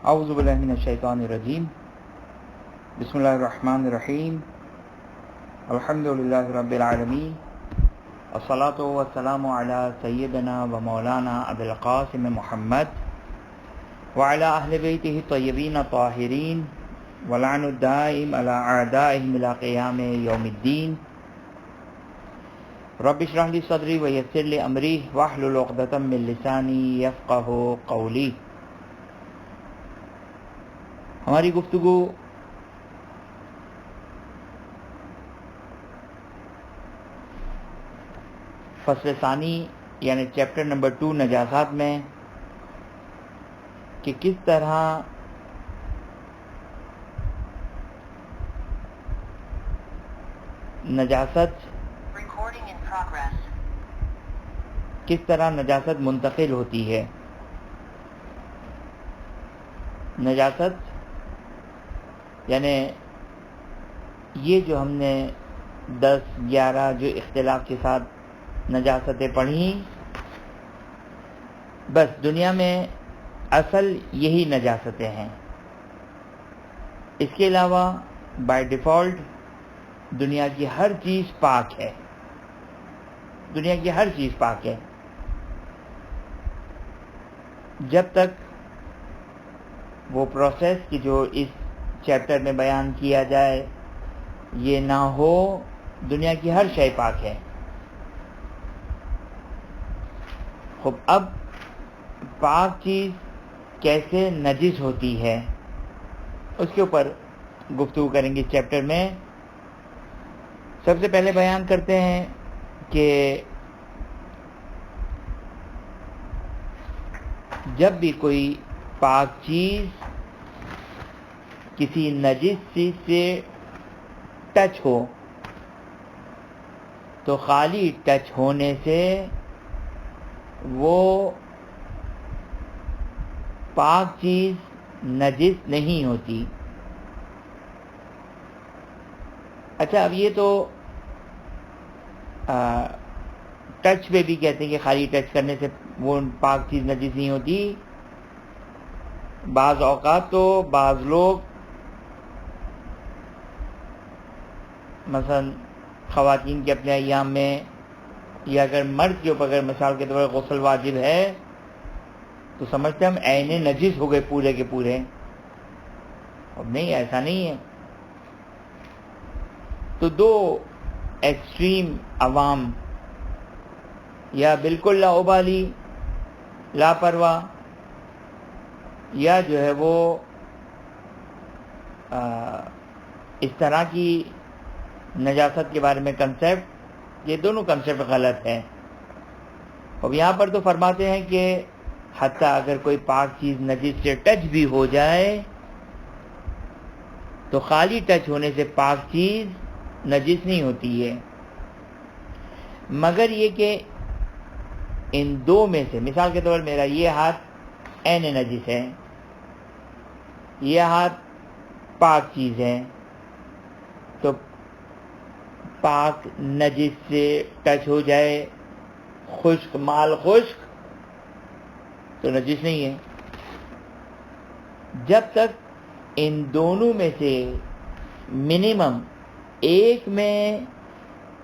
اعوذ باللہ من الشیطان الرجیم بسم اللہ الرحمن الرحیم الحمدللہ رب العالمین الصلاۃ والسلام علی سیدنا و مولانا ابی القاسم محمد وعلی اہل بیتہ الطیبین الطاہرین ولعن الدائم علی اعدائہم الی قیام یوم الدین رب اشرح لی صدری ویسر لی امری واحلل عقدۃ من لسانی یفقہوا قولی۔ ہماری گفتگو فصل ثانی یعنی چیپٹر نمبر 2 نجاسات میں کہ کس طرح نجاست منتقل ہوتی ہے۔ نجاست یعنی یہ جو ہم نے 10-11 جو اختلاف کے ساتھ نجاستیں پڑھیں، بس دنیا میں اصل یہی نجاستیں ہیں۔ اس کے علاوہ بائی ڈیفالٹ دنیا کی ہر چیز پاک ہے، دنیا کی ہر چیز پاک ہے جب تک وہ پروسیس کی جو اس چیپٹر میں بیان کیا جائے یہ نہ ہو، دنیا کی ہر شے پاک ہے۔ خب اب پاک چیز کیسے نجس ہوتی ہے اس کے اوپر گفتگو کریں گے چیپٹر میں۔ سب سے پہلے بیان کرتے ہیں کہ جب بھی کوئی پاک چیز کسی نجس چیز سے ٹچ ہو تو خالی ٹچ ہونے سے وہ پاک چیز نجس نہیں ہوتی۔ اچھا، اب یہ تو ٹچ پہ بھی کہتے ہیں کہ خالی ٹچ کرنے سے وہ پاک چیز نجس نہیں ہوتی۔ بعض اوقات تو بعض لوگ مثلا خواتین کے اپنے ایام میں یا اگر مرد کے اوپر اگر مثال کے طور پر غسل واجب ہے تو سمجھتے ہم عین نجس ہو گئے پورے کے پورے۔ اب نہیں، ایسا نہیں ہے۔ تو دو ایکسٹریم عوام، یا بالکل لاابالی لاپرواہ، یا جو ہے وہ اس طرح کی نجاست کے بارے میں کنسیپٹ، یہ دونوں کنسیپٹ غلط ہیں۔ اب یہاں پر تو فرماتے ہیں کہ حتیٰ اگر کوئی پاک چیز نجس سے ٹچ بھی ہو جائے تو خالی ٹچ ہونے سے پاک چیز نجس نہیں ہوتی ہے، مگر یہ کہ ان دو میں سے مثال کے طور پر میرا یہ ہاتھ عین نجس ہے، یہ ہاتھ پاک چیز ہے، تو پاک نجس سے ٹچ ہو جائے، خشک مال خشک، تو نجس نہیں ہے جب تک ان دونوں میں سے منیمم ایک میں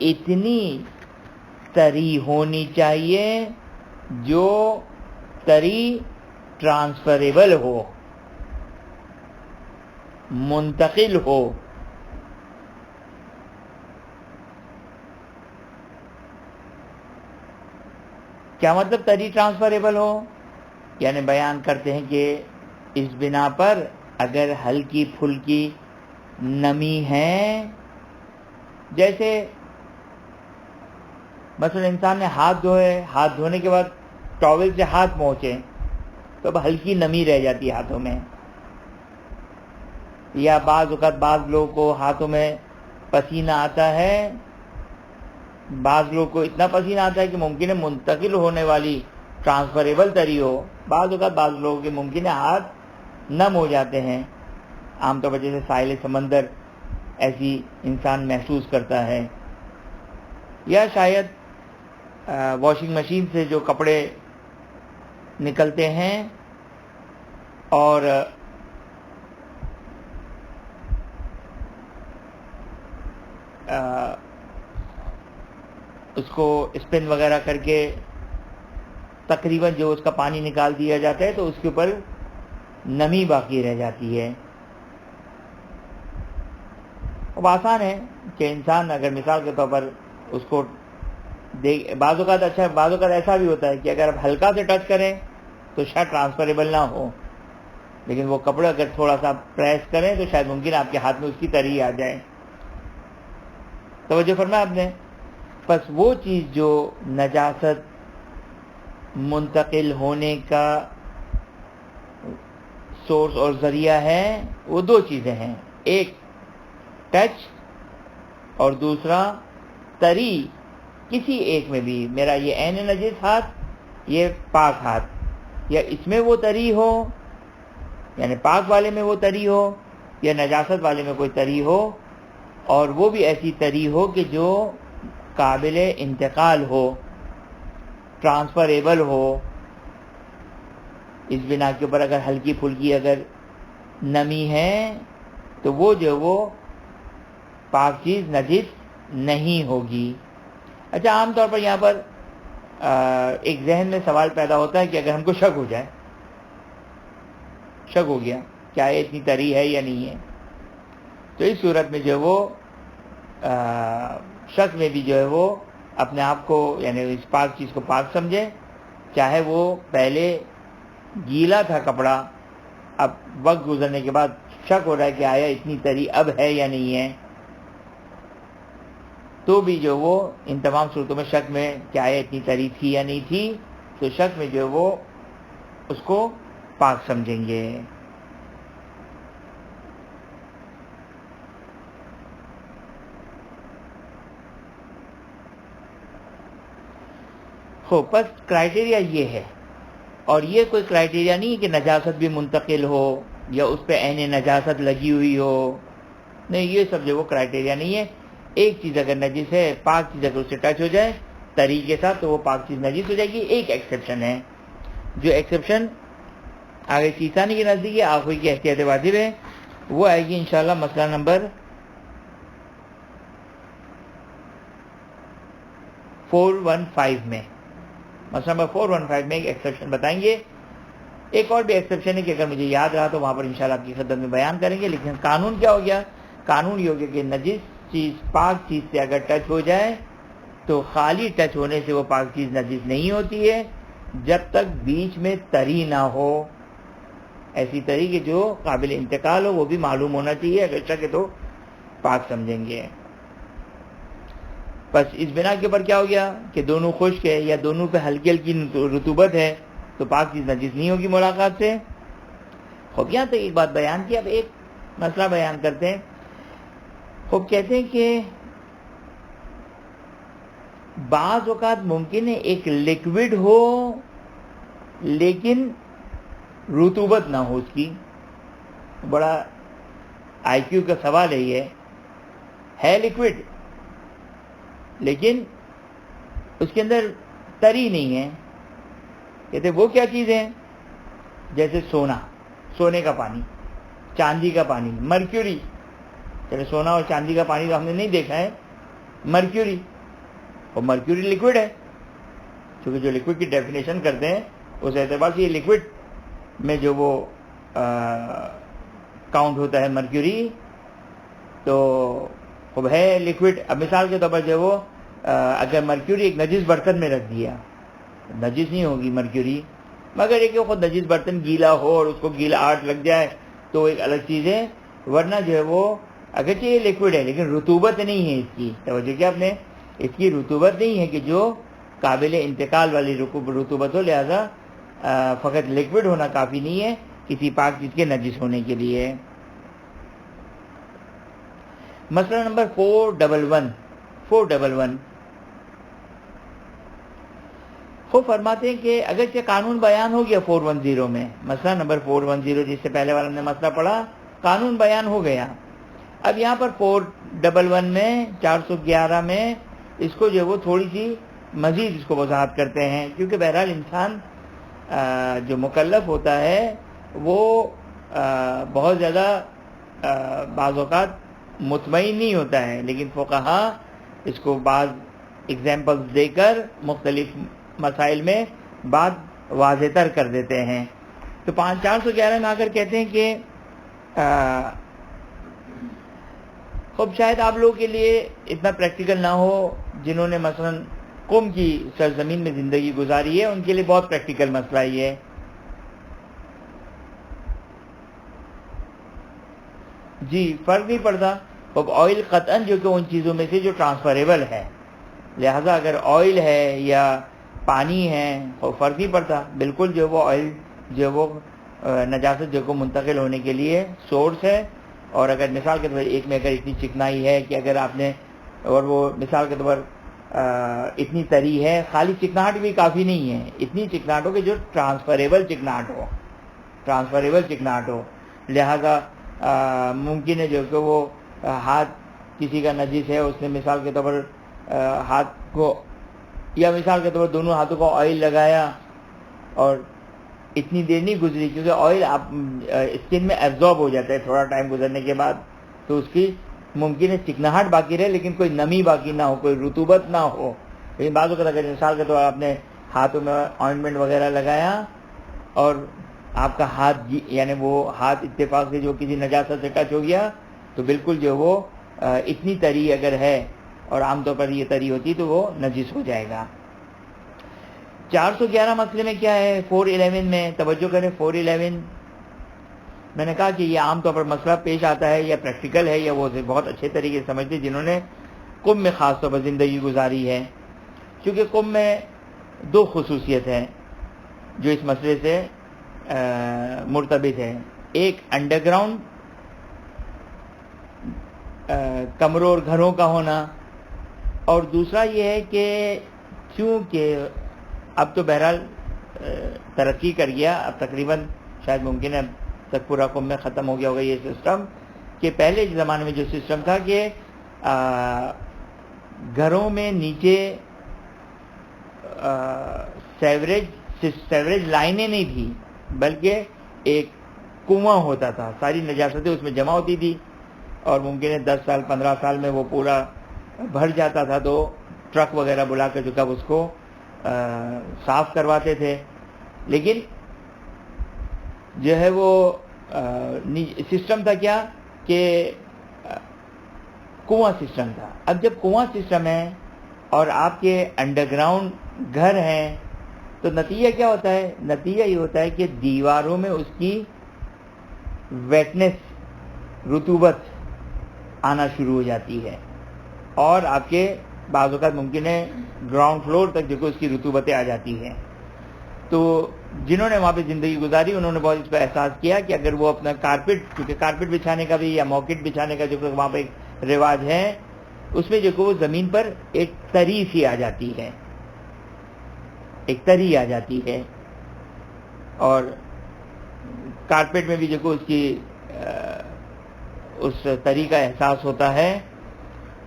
اتنی تری ہونی چاہیے جو تری ٹرانسفریبل ہو، منتقل ہو۔ کیا مطلب تری ٹرانسفریبل ہو؟ یعنی بیان کرتے ہیں کہ اس بنا پر اگر ہلکی پھلکی نمی ہے، جیسے مثلا انسان نے ہاتھ دھوئے، ہاتھ دھونے کے بعد ٹاول سے ہاتھ پہنچے تو اب ہلکی نمی رہ جاتی ہے ہاتھوں میں، یا بعض اوقات بعض لوگوں کو ہاتھوں میں پسینہ آتا ہے، بعض لوگوں کو اتنا پسینہ آتا ہے کہ ممکن ہے منتقل ہونے والی ٹرانسفریبل تری ہو، بعض اوقات بعض لوگوں کے ممکن ہے ہاتھ نم ہو جاتے ہیں، عام طور پر جیسے ساحل سمندر ایسی انسان محسوس کرتا ہے، یا شاید واشنگ مشین سے جو کپڑے نکلتے ہیں اور اس کو اسپن وغیرہ کر کے تقریباً جو اس کا پانی نکال دیا جاتا ہے تو اس کے اوپر نمی باقی رہ جاتی ہے. اب آسان ہے کہ انسان اگر مثال کے طور پر اس کو بعض اوقات ایسا بھی ہوتا ہے کہ اگر آپ ہلکا سے ٹچ کریں تو شاید ٹرانسفریبل نہ ہو، لیکن وہ کپڑا اگر تھوڑا سا پریس کریں تو شاید ممکن آپ کے ہاتھ میں اس کی تری آ جائے. توجہ فرمایا آپ نے. پس وہ چیز جو نجاست منتقل ہونے کا سورس اور ذریعہ ہے وہ دو چیزیں ہیں، ایک ٹچ اور دوسرا تری. کسی ایک میں بھی میرا یہ عین نجس ہاتھ، یہ پاک ہاتھ، یا اس میں وہ تری ہو یعنی پاک والے میں وہ تری ہو یا نجاست والے میں کوئی تری ہو، اور وہ بھی ایسی تری ہو کہ جو قابل انتقال ہو، ٹرانسفریبل ہو. اس بنا کے اوپر اگر ہلکی پھلکی اگر نمی ہے تو وہ جو وہ پاک چیز نجس نہیں ہوگی. اچھا، عام طور پر یہاں پر ایک ذہن میں سوال پیدا ہوتا ہے کہ اگر ہم کو شک ہو جائے، شک ہو گیا کیا یہ اتنی تری ہے یا نہیں ہے، تو اس صورت میں جو وہ شک میں بھی جو ہے وہ اپنے آپ کو یعنی اس پاک چیز کو پاک سمجھے، چاہے وہ پہلے گیلا تھا کپڑا، اب وقت گزرنے کے بعد شک ہو رہا ہے کہ آیا اتنی تری اب ہے یا نہیں ہے، تو بھی جو وہ ان تمام صورتوں میں شک میں کہ آیا اتنی تری تھی یا نہیں تھی، تو شک میں جو وہ اس کو پاک سمجھیں گے. بس کرائٹیریا یہ ہے، اور یہ کوئی کرائٹیریا نہیں کہ نجاست بھی منتقل ہو یا اس پہ عین نجاست لگی ہوئی ہو، نہیں، یہ سب جو وہ کرائٹیریا نہیں ہے. ایک چیز اگر نجس ہے، پاک چیز اگر اس سے ٹچ ہو جائے تری کے ساتھ تو وہ پاک چیز نجس ہو جائے گی. ایک ایکسیپشن ہے، جو ایکسیپشن آگے سیسانی کے نزدیک آخری کی احتیاط واجب ہے، وہ آئے گی انشاءاللہ مسئلہ نمبر 415 میں. مسئلہ نمبر 415 میں ایک ایکسیپشن بتائیں گے. ایک اور بھی ایکسیپشن ہے کہ اگر مجھے یاد رہا تو وہاں پر انشاءاللہ آپ کی خدمت میں بیان کریں گے. لیکن قانون کیا ہو گیا؟ قانون یہ ہو گیا کہ نجس چیز پاک چیز سے اگر ٹچ ہو جائے تو خالی ٹچ ہونے سے وہ پاک چیز نجس نہیں ہوتی ہے جب تک بیچ میں تری نہ ہو. ایسی تری کہ جو قابل انتقال ہو وہ بھی معلوم ہونا چاہیے، اگر شک ہے تو پاک سمجھیں گے. بس اس بنا کے اوپر کیا ہو گیا کہ دونوں خشک ہے یا دونوں پہ ہلکی ہلکی رطوبت ہے تو پاک چیز نجس نہیں ہوگی ملاقات سے. خوب یہاں تک ایک بات بیان کی، اب ایک مسئلہ بیان کرتے ہیں. خوب کہتے ہیں کہ بعض اوقات ممکن ہے ایک لیکوڈ ہو لیکن رطوبت نہ ہو اس کی. بڑا آئی کیو کا سوال ہے، یہ ہے لیکوڈ لیکن اس کے اندر تری نہیں ہے. کہتے وہ کیا چیز ہے؟ جیسے سونے کا پانی، چاندی کا پانی، مرکیوری. چلے سونا اور چاندی کا پانی تو ہم نے نہیں دیکھا ہے، مرکیوری، اور مرکیوری لیکوڈ ہے، کیونکہ جو لیکوڈ کی ڈیفینیشن کرتے ہیں اس اعتبار سے یہ لیکوڈ میں جو وہ کاؤنٹ ہوتا ہے مرکیوری، تو خوب ہے لیکوڈ. اب مثال کے طور پر جو وہ اگر مرکیوری ایک نجس برتن میں رکھ دیا، نجس نہیں ہوگی مرکیوری، مگر ایک خود نجس برتن گیلا ہو اور اس کو گیلا آٹ لگ جائے تو ایک الگ چیز ہے. ورنہ جو ہے وہ اگرچہ یہ لیکوڈ ہے لیکن رطوبت نہیں ہے اس کی. توجہ کیا آپ نے؟ اس کی رطوبت نہیں ہے کہ جو قابل انتقال والی رطوبت ہو، لہذا فقط لیکوڈ ہونا کافی نہیں ہے کسی پاک چیز کے نجس ہونے کے لیے. مسئلہ نمبر 411 خوب فرماتے ہیں کہ اگرچہ قانون بیان ہو گیا 410 میں، مسئلہ نمبر 410 جس سے پہلے والا ہم نے مسئلہ پڑھا، قانون بیان ہو گیا. اب یہاں پر 411 میں 411 میں اس کو جو وہ تھوڑی سی مزید اس کو وضاحت کرتے ہیں، کیونکہ بہرحال انسان جو مکلف ہوتا ہے وہ بہت زیادہ بعض اوقات مطمئن نہیں ہوتا ہے، لیکن فقہا اس کو بعض ایگزامپلز دے کر مختلف مسائل میں بات واضح تر کر دیتے ہیں۔ تو 411 میں آ کر کہتے ہیں کہ خب شاید آپ لوگوں کے لیے اتنا پریکٹیکل نہ ہو، جنہوں نے مثلا قم کی سرزمین میں زندگی گزاری ہے، ان کے لیے بہت پریکٹیکل مسئلہ یہ ہے۔ جی فرق نہیں پڑتا، اب آئل قطعاً جو کہ ان چیزوں میں سے جو ٹرانسفریبل ہے، لہذا اگر آئل ہے یا پانی ہے فرق نہیں پڑتا، بالکل جو وہ آئل جو وہ نجاست جو کو منتقل ہونے کے لیے سورس ہے۔ اور اگر مثال کے طور پر ایک میں اگر اتنی چکنائی ہے کہ اگر آپ نے، اور وہ مثال کے طور پر اتنی تری ہے، خالی چکناہٹ بھی کافی نہیں ہے، اتنی چکناہٹ ہو کہ جو ٹرانسفریبل چکناہٹ ہو، لہذا ممکن ہے جو کہ وہ ہاتھ کسی کا نجس ہے، اس نے مثال کے طور پر ہاتھ کو یا مثال کے طور پر دونوں ہاتھوں کو آئل لگایا اور اتنی دیر نہیں گزری، کیونکہ آئل آپ اسکن میں ایبزارب ہو جاتا ہے تھوڑا ٹائم گزرنے کے بعد، تو اس کی ممکن ہے چکناہٹ باقی رہے لیکن کوئی نمی باقی نہ ہو، کوئی رطوبت نہ ہو۔ لیکن بعض اوقات اگر مثال کے طور پر آپ نے ہاتھوں میں آئنٹمنٹ وغیرہ لگایا اور آپ کا ہاتھ یعنی وہ ہاتھ اتفاق سے جو کسی نجاست سے ٹچ ہو گیا، تو بالکل جو وہ اتنی تری اگر ہے، اور عام طور پر یہ تری ہوتی تو وہ نجس ہو جائے گا۔ 411 مسئلے میں کیا ہے؟ 411 میں توجہ کریں، 411 میں نے کہا کہ یہ عام طور پر مسئلہ پیش آتا ہے یا پریکٹیکل ہے یا وہ بہت اچھے طریقے سے سمجھتے جنہوں نے قم میں خاص طور پر زندگی گزاری ہے، کیونکہ قم میں دو خصوصیت ہے جو اس مسئلے سے مرتبط ہے، ایک انڈر گراؤنڈ کمروں اور گھروں کا ہونا، اور دوسرا یہ ہے کہ چونکہ اب تو بہرحال ترقی کر گیا، اب تقریباً شاید ممکن ہے اب تک پورا قم میں ختم ہو گیا ہوگا یہ سسٹم، کہ پہلے زمانے میں جو سسٹم تھا کہ گھروں میں نیچے سیوریج لائنیں نہیں تھی، بلکہ ایک کنواں ہوتا تھا، ساری نجاستیں اس میں جمع ہوتی تھی، اور ممکن ہے 10 سال 15 سال میں وہ پورا بھر جاتا تھا، تو ٹرک وغیرہ بلا کر جو کب اس کو صاف کرواتے تھے۔ لیکن جو ہے وہ سسٹم تھا کیا کہ کنواں سسٹم تھا۔ اب جب کنواں سسٹم ہے اور آپ کے انڈر گراؤنڈ گھر ہیں، تو نتیجہ کیا ہوتا ہے؟ نتیجہ یہ ہوتا ہے کہ دیواروں میں اس کی ویٹنس، رطوبت آنا شروع ہو جاتی ہے، اور آپ کے بعض اوقات ممکن ہے گراؤنڈ فلور تک جو کہ اس کی رطوبتیں آ جاتی ہیں۔ تو جنہوں نے وہاں پہ زندگی گزاری انہوں نے بہت اس پہ احساس کیا کہ اگر وہ اپنا کارپیٹ، کیونکہ کارپیٹ بچھانے کا بھی یا موکٹ بچھانے کا جو کہ وہاں پہ ایک رواج ہے، اس میں جو کہ وہ زمین پر ایک تری سی آ جاتی ہے، ایک تری آ جاتی ہے، اور کارپیٹ میں بھی جو کہ اس کی اس تری کا احساس ہوتا ہے،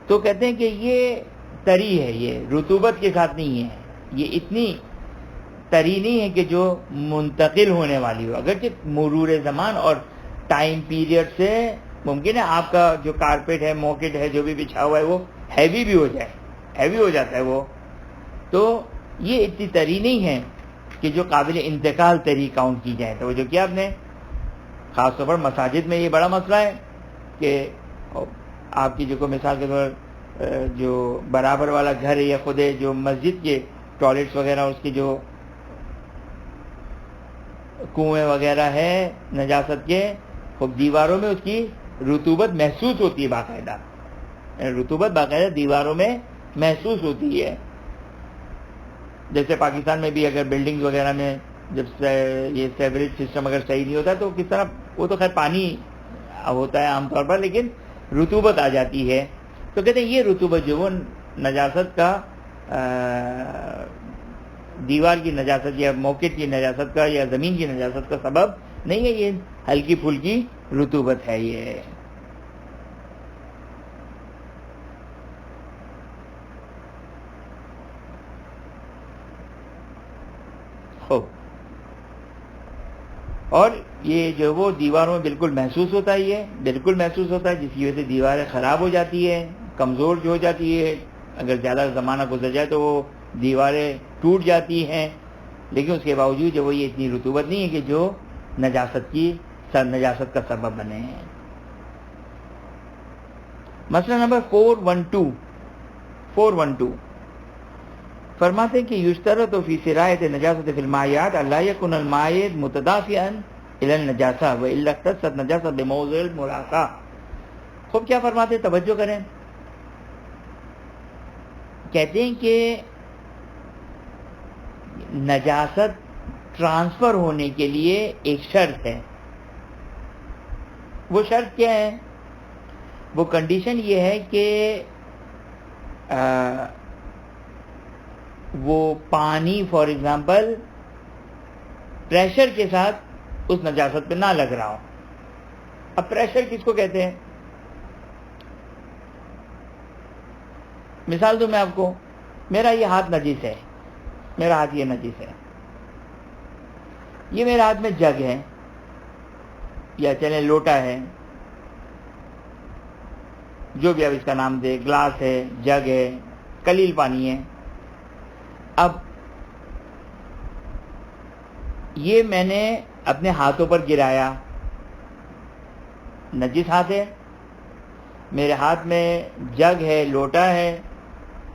تو کہتے ہیں کہ یہ تری ہے، یہ رطوبت کے ساتھ نہیں ہے، یہ اتنی تری نہیں ہے کہ جو منتقل ہونے والی ہو، اگرچہ مرور زمان اور ٹائم پیریڈ سے ممکن ہے آپ کا جو کارپیٹ ہے، موکٹ ہے، جو بھی بچھا ہوا ہے وہ ہیوی بھی ہو جائے، ہیوی ہو جاتا ہے وہ، تو یہ اتنی تری نہیں ہے کہ جو قابل انتقال تری کاؤنٹ کی جائے۔ تو وہ جو کیا آپ نے خاص طور پر مساجد میں یہ بڑا مسئلہ ہے کہ آپ کی جو کو مثال کے طور جو برابر والا گھر ہے یا خود ہے جو مسجد کے ٹوائلٹس وغیرہ اس کی جو کنویں وغیرہ ہے نجاست کے، خب دیواروں میں اس کی رطوبت محسوس ہوتی ہے، باقاعدہ رطوبت باقاعدہ دیواروں میں محسوس ہوتی ہے۔ جیسے پاکستان میں بھی اگر بلڈنگز وغیرہ میں جب یہ سیوریج سسٹم اگر صحیح نہیں ہوتا تو کس طرح، وہ تو خیر پانی ہوتا ہے عام طور پر، لیکن رطوبت آ جاتی ہے، تو کہتے ہیں یہ رطوبت جو وہ نجاست کا، دیوار کی نجاست یا موکٹ کی نجاست کا یا زمین کی نجاست کا سبب نہیں ہے، یہ ہلکی پھلکی رطوبت ہے یہ۔ خوب اور یہ جو وہ دیواروں میں بالکل محسوس ہوتا ہے، یہ بالکل محسوس ہوتا ہے، جس کی وجہ سے دیواریں خراب ہو جاتی ہے، کمزور جو ہو جاتی ہے، اگر زیادہ زمانہ گزر جائے تو وہ دیواریں ٹوٹ جاتی ہیں، لیکن اس کے باوجود جو وہ یہ اتنی رطوبت نہیں ہے کہ جو نجاست کا سبب بنے ہیں۔ مسئلہ نمبر 412 فرماتے ہیں کہ یشترط فی سرایت نجاست فی المائیات الا یکن المائد متدافعا الی النجاسہ والا اختصت نجاسہ بموضع الملاقہ۔ خوب کیا فرماتے ہیں، توجہ کریں، کہتے ہیں کہ نجاست ٹرانسفر ہونے کے لیے ایک شرط ہے۔ وہ شرط کیا ہے؟ وہ کنڈیشن یہ ہے کہ وہ پانی فار ایگزامپل پریشر کے ساتھ اس نجاست پہ نہ لگ رہا ہو۔ اب پریشر کس کو کہتے ہیں؟ مثال دوں میں آپ کو، میرا یہ ہاتھ نجس ہے، میرا ہاتھ یہ نجس ہے، یہ میرے ہاتھ میں جگ ہے یا چلیں لوٹا ہے، جو بھی آپ اس کا نام دے، گلاس ہے، جگ ہے، قلیل پانی ہے۔ اب یہ میں نے اپنے ہاتھوں پر گرایا، نجس ہاتھ ہے، میرے ہاتھ میں جگ ہے، لوٹا ہے،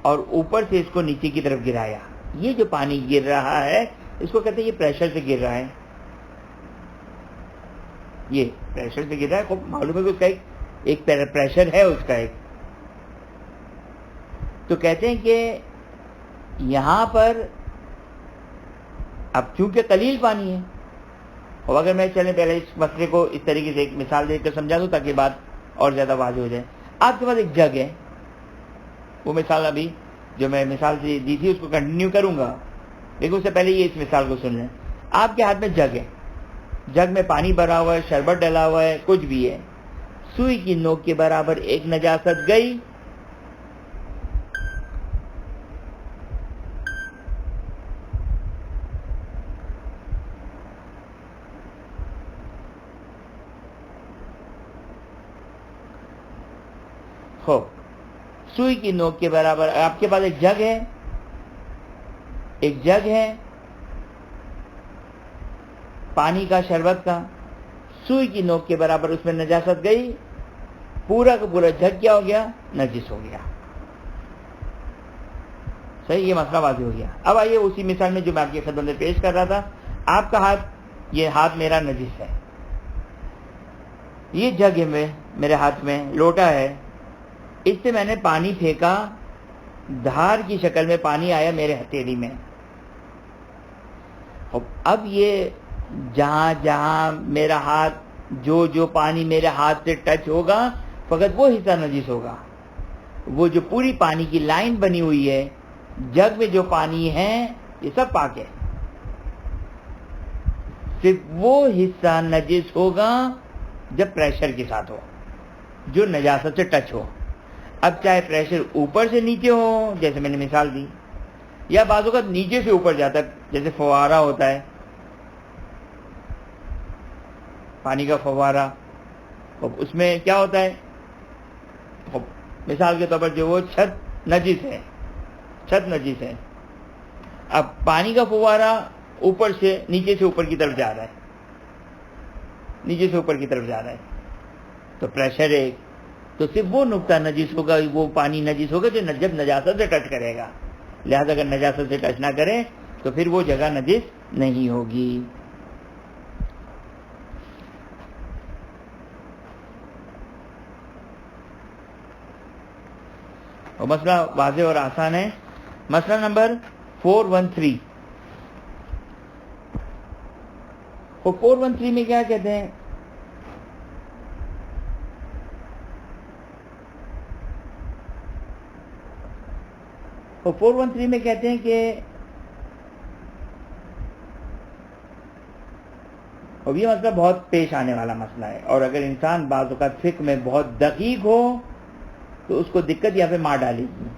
اور اوپر سے اس کو نیچے کی طرف گرایا۔ یہ جو پانی گر رہا ہے اس کو کہتے ہیں یہ پریشر سے گر رہا ہے، یہ پریشر سے گر رہا ہے۔ خوب معلوم ہے کہ اس کا ایک پریشر ہے اس کا ایک، تو کہتے ہیں کہ یہاں پر اب چونکہ قلیل پانی ہے، اور اگر میں چلیں پہلے اس مسئلے کو اس طریقے سے ایک مثال دے کر سمجھا دوں تاکہ بات اور زیادہ واضح ہو جائے۔ آپ کے پاس ایک جگ ہے، وہ مثال ابھی جو میں مثال سے دی تھی اس کو کنٹینیو کروں گا، لیکن اس سے پہلے یہ اس مثال کو سن لیں۔ آپ کے ہاتھ میں جگ ہے، جگ میں پانی بھرا ہوا ہے، شربت ڈلا ہوا ہے، کچھ بھی ہے، سوئی کی نوک کے برابر ایک نجاست گئی، سوئی کی نوک کے برابر آپ کے پاس ایک جگ ہے پانی کا، شربت کا، سوئی کی نوک کے برابر اس میں نجاست گئی، پورا کا پورا جگ کیا ہو گیا؟ نجس ہو گیا۔ صحیح، یہ مسئلہ واضح ہو گیا۔ اب آئیے اسی مثال میں جو میں آپ کی خدمت میں پیش کر رہا تھا، آپ کا ہاتھ، یہ ہاتھ میرا نجس ہے، یہ جگ ہے میرے ہاتھ میں، لوٹا ہے، اس سے میں نے پانی پھینکا، دھار کی شکل میں پانی آیا میرے ہتھیلی میں۔ اب یہ جہاں جہاں میرا ہاتھ، جو پانی میرے ہاتھ سے ٹچ ہوگا فقط وہ حصہ نجس ہوگا، وہ جو پوری پانی کی لائن بنی ہوئی ہے، جگ میں جو پانی ہے یہ سب پاک ہے، صرف وہ حصہ نجس ہوگا جب پریشر کے ساتھ ہو، جو نجاست سے ٹچ ہو۔ اب چاہے پریشر اوپر سے نیچے ہو، جیسے میں نے مثال دی، یا بعض اوقات نیچے سے اوپر جاتا ہے، جیسے فوارہ ہوتا ہے، پانی کا فوارہ، اس میں کیا ہوتا ہے، مثال کے طور پر جو وہ چھت نجس ہے، اب پانی کا فوارہ اوپر سے نیچے سے اوپر کی طرف جا رہا ہے، تو پریشر ایک، تو صرف وہ نقطہ نجس ہوگا، وہ پانی نجس ہوگا جو جب نجاست سے ٹچ کرے گا، لہذا اگر نجاست سے ٹچ نہ کرے تو پھر وہ جگہ نجس نہیں ہوگی۔ اور مسئلہ واضح اور آسان ہے۔ مسئلہ نمبر 413، 413 میں کیا کہتے ہیں؟ اور 413 میں کہتے ہیں کہ اور یہ مسئلہ بہت پیش آنے والا مسئلہ ہے، اور اگر انسان بعض اوقات فقہ میں بہت دقیق ہو تو اس کو دقت یہاں پہ مار ڈالے گی۔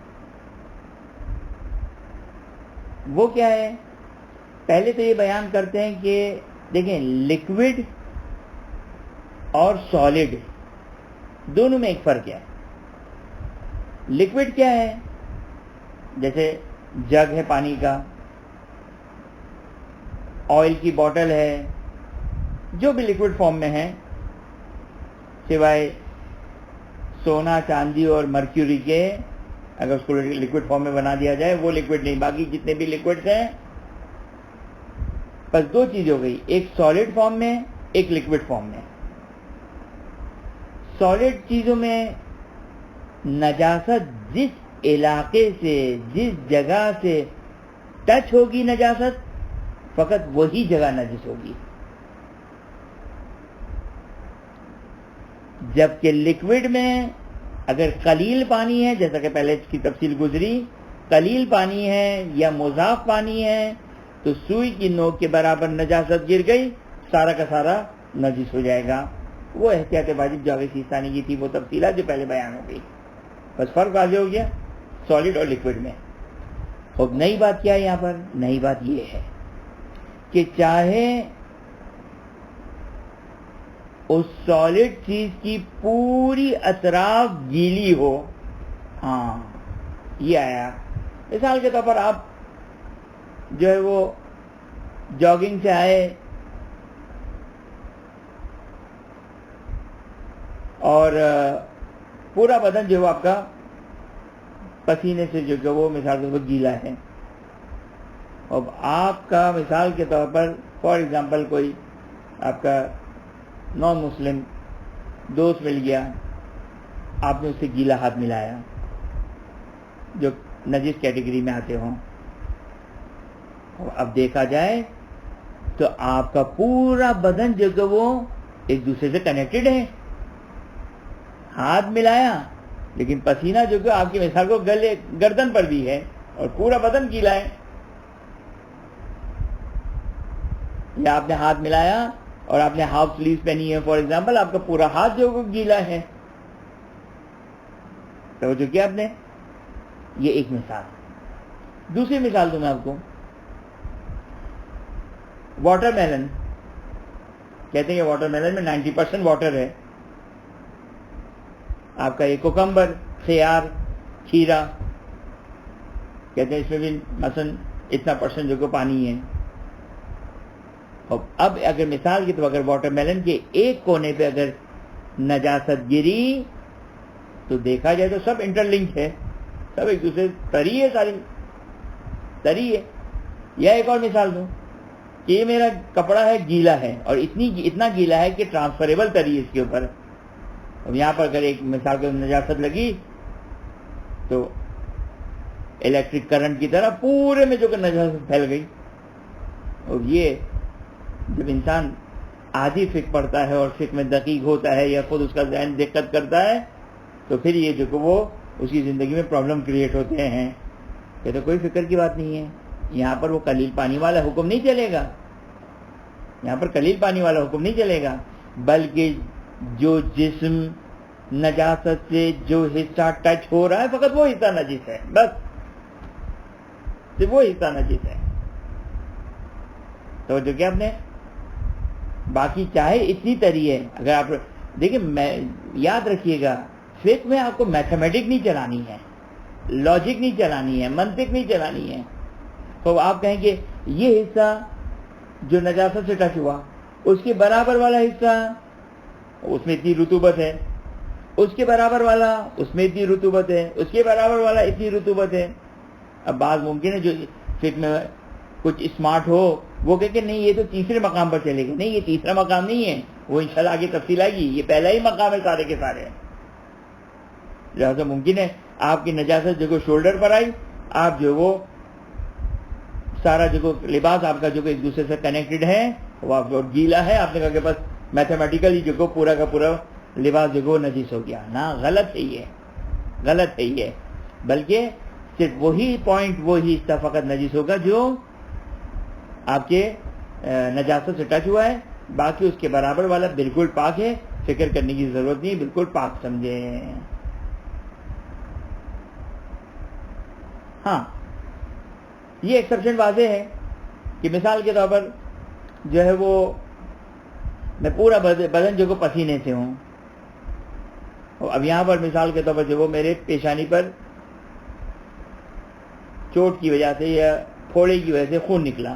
وہ کیا ہے؟ پہلے تو یہ بیان کرتے ہیں کہ دیکھیں لکوڈ اور سالڈ دونوں میں ایک فرق ہے. لکوڈ کیا ہے؟ جیسے جگ ہے پانی کا، آئل کی بوٹل ہے، جو بھی لکوڈ فارم میں ہے سوائے سونا چاندی اور مرکیوری کے، اگر اس کو لکوڈ فارم میں بنا دیا جائے وہ لکوڈ نہیں. باقی جتنے بھی لکوڈز ہیں بس دو چیز ہو گئی، ایک سالڈ فارم میں، ایک لکوڈ فارم میں. سالڈ چیزوں میں نجاست جس علاقے سے، جس جگہ سے ٹچ ہوگی نجاست، فقط وہی جگہ نجس ہوگی. جبکہ لکوڈ میں اگر قلیل پانی ہے، جیسا کہ پہلے اس کی تفصیل گزری، قلیل پانی ہے یا مضاف پانی ہے تو سوئی کی نوک کے برابر نجاست گر گئی، سارا کا سارا نجس ہو جائے گا. وہ احتیاط واجب جو آگے سیستانی کی تھی وہ تفصیلات جو پہلے بیان ہو گئی. بس فرق واضح ہو گیا سالڈ اور لکوڈ میں. اب نئی بات کیا ہے یہاں پر؟ نئی بات یہ ہے کہ چاہے اس سالڈ چیز کی پوری اطراف گیلی ہو، ہاں یہ آیا. مثال کے طور پر آپ جو ہے وہ جاگنگ سے آئے اور پورا بدن جو آپ کا پسینے سے جو کہ وہ مثال کے طور پر گیلا ہے. اب آپ کا مثال کے طور پر فار ایگزامپل کوئی آپ کا نان مسلم دوست مل گیا، آپ نے اس سے گیلا ہاتھ ملایا جو نجس کیٹیگری میں آتے ہوں. اب دیکھا جائے تو آپ کا پورا بدن جو کہ وہ ایک دوسرے سے کنیکٹڈ ہے. ہاتھ ملایا لیکن پسینہ جو کہ آپ کی مثال کو گلے گردن پر بھی ہے اور پورا بدن گیلا ہے. یا آپ نے ہاتھ ملایا اور آپ نے ہاف سلیوز پہنی ہے فار ایگزامپل، آپ کا پورا ہاتھ جو گیلا ہے. توجہ کیا آپ نے؟ یہ ایک مثال. دوسری مثال دوں میں آپ کو، واٹر میلن. کہتے ہیں کہ واٹر میلن میں 90% واٹر ہے. آپ کا یہ کوکمبر، خیار، کھیرا، کہتے ہیں اس میں بھی مثلا اتنا پرسنٹ جو کہ پانی ہے. اب اگر مثال کی تو اگر واٹر میلن کے ایک کونے پہ اگر نجاست گری تو دیکھا جائے تو سب انٹر لنک ہے، سب ایک دوسرے تری ہے، ساری تری ہے. یا ایک اور مثال دوں کہ یہ میرا کپڑا ہے، گیلا ہے اور اتنا گیلا ہے کہ ٹرانسفریبل تری ہے اس کے اوپر. اب یہاں پر اگر ایک مثال کو نجاست لگی تو الیکٹرک کرنٹ کی طرح پورے میں جو کہ نجاست پھیل گئی. اور یہ جب انسان عادی فقہ پڑھتا ہے اور فقہ میں دقیق ہوتا ہے یا خود اس کا ذہن دقت کرتا ہے تو پھر یہ جو کہ وہ اس کی زندگی میں پرابلم کریٹ ہوتے ہیں. یہ تو کوئی فکر کی بات نہیں ہے. یہاں پر وہ قلیل پانی والا حکم نہیں چلے گا، یہاں پر قلیل پانی والا حکم نہیں چلے گا، بلکہ جو جسم نجاست سے جو حصہ ٹچ ہو رہا ہے فقط وہ حصہ نجس ہے، بس صرف وہ حصہ نجس ہے. تو جو کہ آپ نے باقی چاہے اتنی تری ہے. اگر آپ دیکھیں یاد رکھیے گا فقہ میں آپ کو میتھمیٹک نہیں چلانی ہے، لاجک نہیں چلانی ہے، منطق نہیں چلانی ہے. تو آپ کہیں کہ یہ حصہ جو نجاست سے ٹچ ہوا اس کے برابر والا حصہ اس میں اتنی رطوبت ہے، اس کے برابر والا اس میں اتنی رطوبت ہے، اس کے برابر والا اتنی رطوبت ہے. اب بات ممکن ہے جو فقہ میں کچھ اسمارٹ ہو وہ کہ نہیں یہ تو تیسرے مقام پر چلے گا. نہیں، یہ تیسرا مقام نہیں ہے، وہ انشاءاللہ آگے تفصیل آئے گی. یہ پہلا ہی مقام ہے سارے کے سارے. لہٰذا ممکن ہے آپ کی نجاست جو شولڈر پر آئی، آپ جو وہ سارا جو لباس آپ کا جو ایک دوسرے سے کنیکٹڈ ہے وہ آپ گیلا ہے، آپ نے کہا کہ بس میتھمیٹیکلی جو پورا کا پورا لباس جو نجس ہو گیا. نا، غلط ہے یہ، غلط ہے یہ. بلکہ صرف وہی پوائنٹ، وہی حصہ فقط نجس ہوگا جو آپ کے نجاست سے ٹچ ہوا ہے. باقی اس کے برابر والا بالکل پاک ہے، فکر کرنے کی ضرورت نہیں، بالکل پاک سمجھیں. ہاں یہ ایکسیپشن واضح ہے کہ مثال کے طور پر جو ہے وہ میں پورا بدن جو پسینے سے ہوں. اب یہاں پر مثال کے طور پر جو وہ میرے پیشانی پر چوٹ کی وجہ سے یا پھوڑے کی وجہ سے خون نکلا,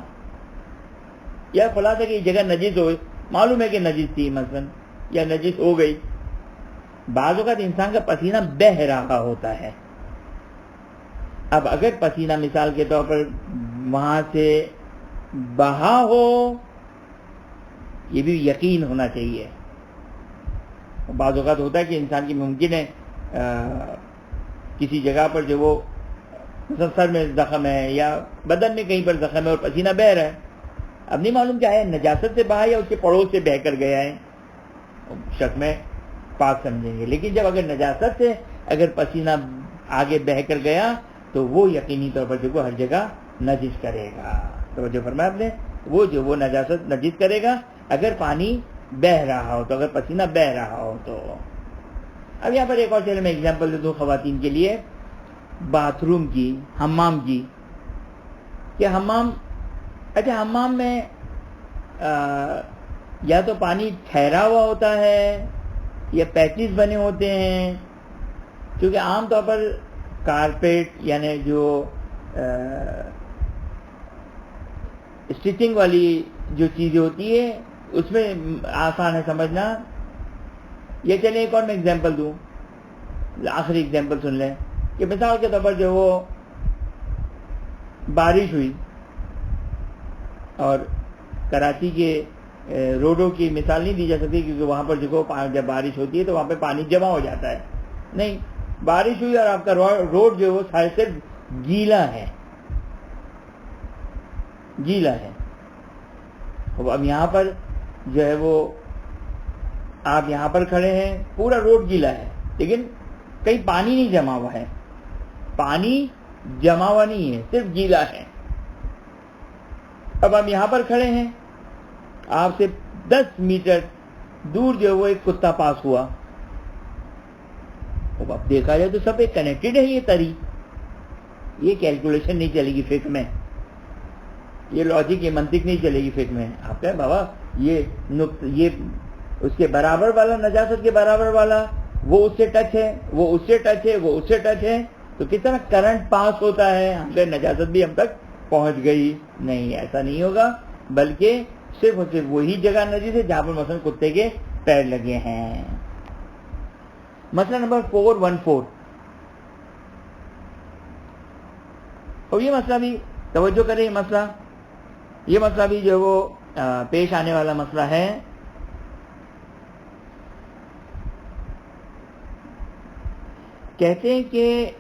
یا خلاصہ کہ جگہ نجس ہو, معلوم ہے کہ نجس تھی مثلا یا نجس ہو گئی. بعض اوقات انسان کا پسینہ بہہ رہا ہوتا ہے. اب اگر پسینہ مثال کے طور پر وہاں سے بہا ہو, یہ بھی یقین ہونا چاہیے. بعض اوقات ہوتا ہے کہ انسان کی ممکن ہے کسی جگہ پر جو وہ سر میں زخم ہے یا بدن میں کہیں پر زخم ہے اور پسینہ بہہ رہا ہے, اب نہیں معلوم کیا ہے, نجاست سے بہا یا اس کے پڑوس سے بہہ کر گیا ہے, شک میں پاک سمجھیں گے. لیکن جب اگر نجاست سے اگر پسینہ آگے بہہ کر گیا تو وہ یقینی طور پر جو ہر جگہ نجس کرے گا. توجہ فرمایا آپ نے, وہ جو وہ نجاست نجس کرے گا اگر پانی بہہ رہا ہو تو, اگر پسینہ بہہ رہا ہو تو. اب یہاں پر ایک اور چلے میں ایگزامپل دے دوں خواتین کے لیے, باتھ روم کی, حمام کی. کہ حمام, اچھا حمام میں یا تو پانی ٹھہرا ہوا ہوتا ہے یا پیچز بنے ہوتے ہیں, کیونکہ عام طور پر کارپیٹ یعنی جو اسٹچنگ والی جو چیزیں ہوتی ہے اس میں آسان ہے سمجھنا. یہ چلیں ایک اور میں ایگزامپل دوں, آخری ایگزامپل سن لیں کہ مثال کے طور پر جو وہ بارش ہوئی اور کراچی کے روڈوں کی مثال نہیں دی جا سکتی کیونکہ وہاں پر جو جب بارش ہوتی ہے تو وہاں پہ پانی جمع ہو جاتا ہے. نہیں, بارش ہوئی اور آپ کا روڈ جو ہے وہ سائڈ سے گیلا ہے, گیلا ہے. اب یہاں پر جو ہے وہ آپ یہاں پر کھڑے ہیں, پورا روڈ گیلا ہے لیکن کہیں پانی نہیں جمع ہوا ہے, پانی جمع ہوا نہیں ہے, صرف گیلا ہے. اب ہم یہاں پر کھڑے ہیں, آپ سے 10 میٹر دور جو وہ ایک کتا پاس ہوا. اب دیکھا جائے تو سب ایک کنیکٹڈ ہے, یہ تری, یہ کیلکولیشن نہیں چلے گی فقہ میں, یہ لاجک یہ منطق نہیں چلے گی فقہ میں. آپ کہیں بابا یہ اس کے برابر والا, نجاست کے برابر والا, وہ اس سے ٹچ ہے, وہ اس سے ٹچ ہے, وہ اس سے ٹچ ہے, تو کس طرح کرنٹ پاس ہوتا ہے, ہم کہیں نجاست بھی ہم تک پہنچ گئی. نہیں, ایسا نہیں ہوگا, بلکہ صرف اور صرف وہی جگہ نجس ہے جہاں پر مثلا کتے کے پیر لگے ہیں. مسئلہ نمبر 414, اور یہ مسئلہ بھی توجہ کریں, یہ مسئلہ بھی جو وہ پیش آنے والا مسئلہ ہے. کہتے ہیں کہ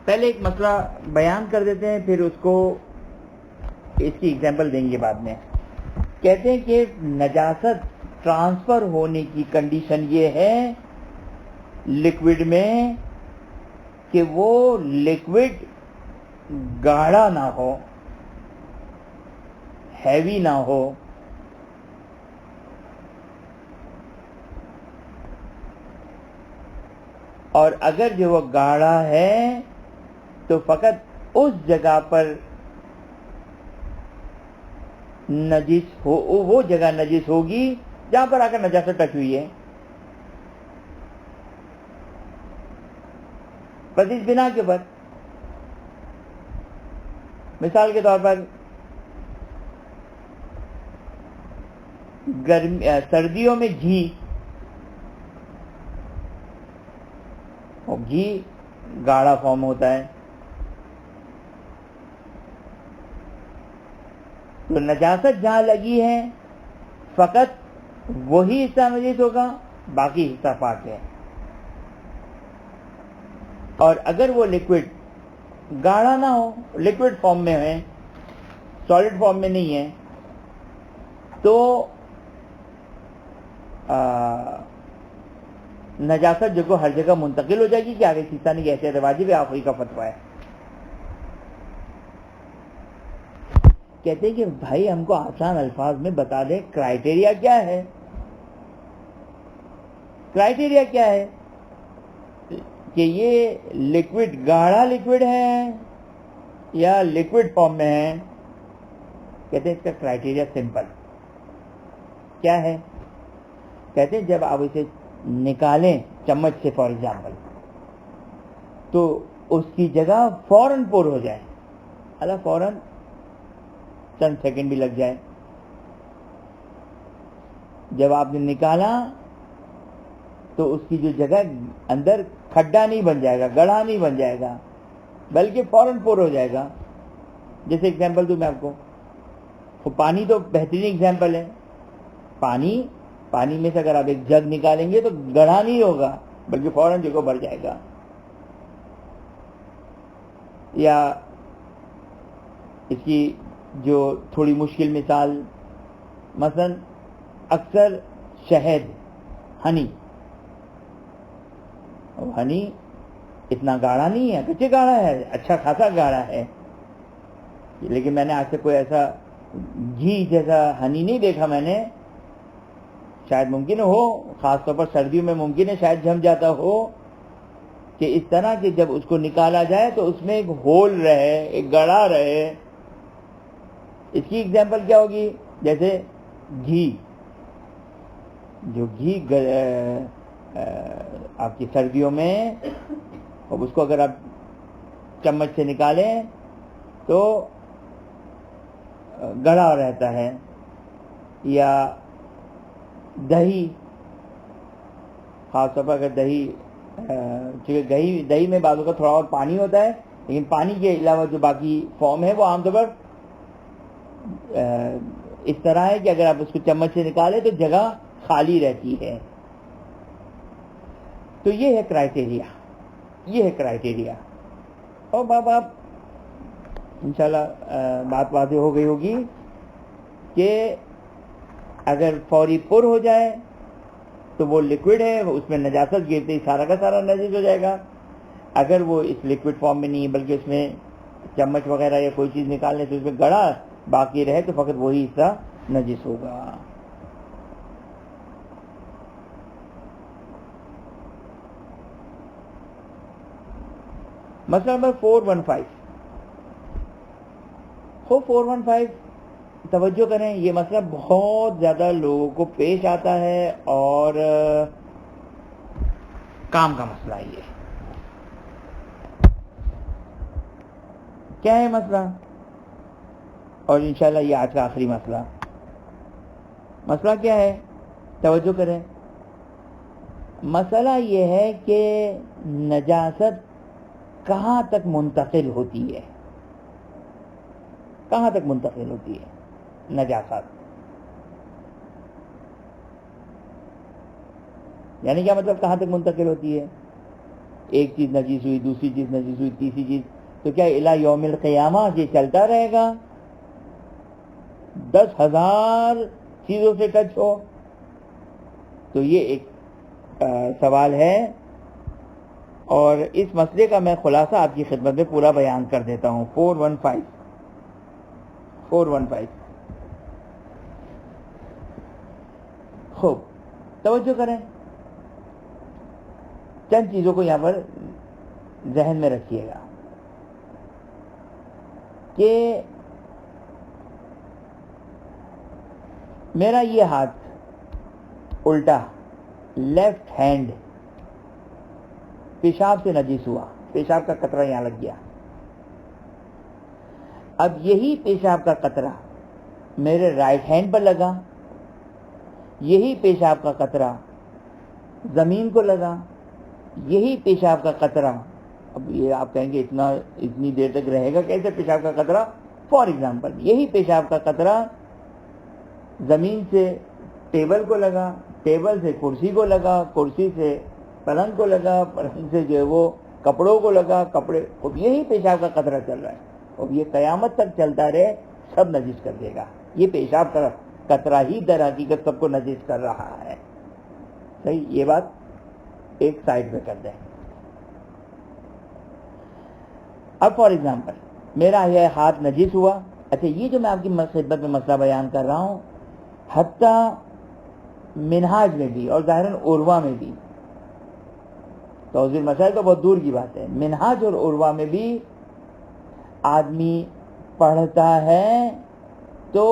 پہلے ایک مسئلہ بیان کر دیتے ہیں, پھر اس کو اس کی ایگزامپل دیں گے بعد میں. کہتے ہیں کہ نجاست ٹرانسفر ہونے کی کنڈیشن یہ ہے لکوڈ میں کہ وہ لکوڈ گاڑھا نہ ہو, ہیوی نہ ہو, اور اگر جو وہ گاڑھا ہے تو فقط اس جگہ پر نجس ہو, وہ جگہ نجس ہوگی جہاں پر آ کر نجاست ٹچ ہوئی ہے. بس اس بنا کے اوپر مثال کے طور پر سردیوں میں گھی گاڑھا فارم ہوتا ہے, تو نجاست جہاں لگی ہے فقط وہی حصہ نجس ہوگا, باقی حصہ پاک ہے. اور اگر وہ لکوڈ گاڑھا نہ ہو, لکوڈ فارم میں ہے, سالڈ فارم میں نہیں ہے, تو نجاست جو ہر جگہ منتقل ہو جائے گی کہ آگے حصہ نہیں, ایسے واجب ہے, آخری کا فتویٰ ہے. کہتے ہیں کہ بھائی ہم کو آسان الفاظ میں بتا دیں کرائیٹیریا کیا ہے, کرائیٹیریا کیا ہے کہ یہ لکوڈ گاڑھا لکوڈ ہے یا لکوڈ فارم میں ہے. کہتے ہیں اس کا کرائٹیریا سمپل کیا ہے؟ کہتے ہیں جب آپ اسے نکالیں چمچ سے فار ایگزامپل تو اس کی جگہ فوراً پور ہو جائے، اللہ فوراً چند سیکنڈ بھی لگ جائے. جب آپ نے نکالا تو اس کی جو جگہ اندر کھڈا نہیں بن جائے گا، گڑھا نہیں بن جائے گا، بلکہ فوراً پور ہو جائے گا. جیسے ایگزامپل دوں میں آپ کو، پانی تو بہترین ایگزامپل ہے. پانی میں سے اگر آپ ایک جگ نکالیں گے تو گڑھا نہیں ہوگا بلکہ فوراً جگہ بھر جائے گا. یا اس کی جو تھوڑی مشکل مثال، مثلا اکثر شہد، ہنی اتنا گاڑھا نہیں ہے، کچھ گاڑھا ہے، اچھا خاصا گاڑھا ہے، لیکن میں نے آج سے کوئی ایسا گھی جیسا ہنی نہیں دیکھا میں نے. شاید ممکن ہو، خاص طور پر سردیوں میں ممکن ہے شاید جم جاتا ہو، کہ اس طرح کہ جب اس کو نکالا جائے تو اس میں ایک ہول رہے، ایک گڑھا رہے. اس کی ایگزامپل کیا ہوگی؟ جیسے گھی، جو گھی آپ کی سردیوں میں، اب اس کو اگر آپ چمچ سے نکالیں تو گڑھا رہتا ہے. یا دہی، خاص طور پر اگر چونکہ دہی میں بعضوں کا تھوڑا اور پانی ہوتا ہے، لیکن پانی کے علاوہ جو باقی فارم ہے وہ عام طور پر اس طرح ہے کہ اگر آپ اس کو چمچ سے نکالیں تو جگہ خالی رہتی ہے. تو یہ ہے کرائٹیریا. اور اب آپ انشاءاللہ بات واضح ہو گئی ہوگی کہ اگر فوری پر ہو جائے تو وہ لکوڈ ہے، اس میں نجاست گرتے ہی سارا کا سارا نجس ہو جائے گا. اگر وہ اس لکوڈ فارم میں نہیں ہے بلکہ اس میں چمچ وغیرہ یا کوئی چیز نکالنے سے اس میں گڑھا باقی رہے تو فقط وہی حصہ نجس ہوگا. مسئلہ نمبر 415. 415 توجہ کریں، یہ مسئلہ بہت زیادہ لوگوں کو پیش آتا ہے اور کام کا مسئلہ یہ کیا ہے مسئلہ، اور انشاءاللہ یہ آج کا آخری مسئلہ کیا ہے؟ توجہ کریں. مسئلہ یہ ہے کہ نجاست کہاں تک منتقل ہوتی ہے؟ کہاں تک منتقل ہوتی ہے نجاست؟ یعنی کیا مطلب کہاں تک منتقل ہوتی ہے؟ ایک چیز نجیس ہوئی، دوسری چیز نجیس ہوئی، تیسری چیز، تو کیا الی یوم القیامہ یہ چلتا رہے گا؟ 10,000 چیزوں سے ٹچ ہو؟ تو یہ ایک سوال ہے، اور اس مسئلے کا میں خلاصہ آپ کی خدمت میں پورا بیان کر دیتا ہوں. 415 خوب توجہ کریں، چند چیزوں کو یہاں پر ذہن میں رکھیے گا کہ میرا یہ ہاتھ الٹا، لیفٹ ہینڈ، پیشاب سے نجیس ہوا، پیشاب کا قطرہ یہاں لگ گیا. اب یہی پیشاب کا قطرہ میرے رائٹ ہینڈ پر لگا، یہی پیشاب کا قطرہ زمین کو لگا، یہی پیشاب کا قطرہ، اب یہ آپ کہیں گے اتنی دیر تک رہے گا کیسے پیشاب کا قطرہ؟ فار ایگزامپل یہی پیشاب کا قطرہ زمین سے ٹیبل کو لگا، ٹیبل سے کرسی کو لگا، کرسی سے پلنگ کو لگا، پلنگ سے جو ہے وہ کپڑوں کو لگا، کپڑے، اب یہی پیشاب کا قطرہ چل رہا ہے. اب یہ قیامت تک چلتا رہے، سب نجس کر دے گا. یہ پیشاب کا قطرہ ہی در حقیقت سب کو نجس کر رہا ہے. صحیح، یہ بات ایک سائڈ پہ کر دیں. اب فار ایگزامپل میرا یہ ہاتھ نجس ہوا. اچھا، یہ جو میں آپ کی خدمت میں مسئلہ بیان کر رہا ہوں، حتیٰ منہاج میں بھی اور ظاہراً عروہ میں بھی، توضیح مسائل تو بہت دور کی بات ہے، منہاج اور عروہ میں بھی آدمی پڑھتا ہے تو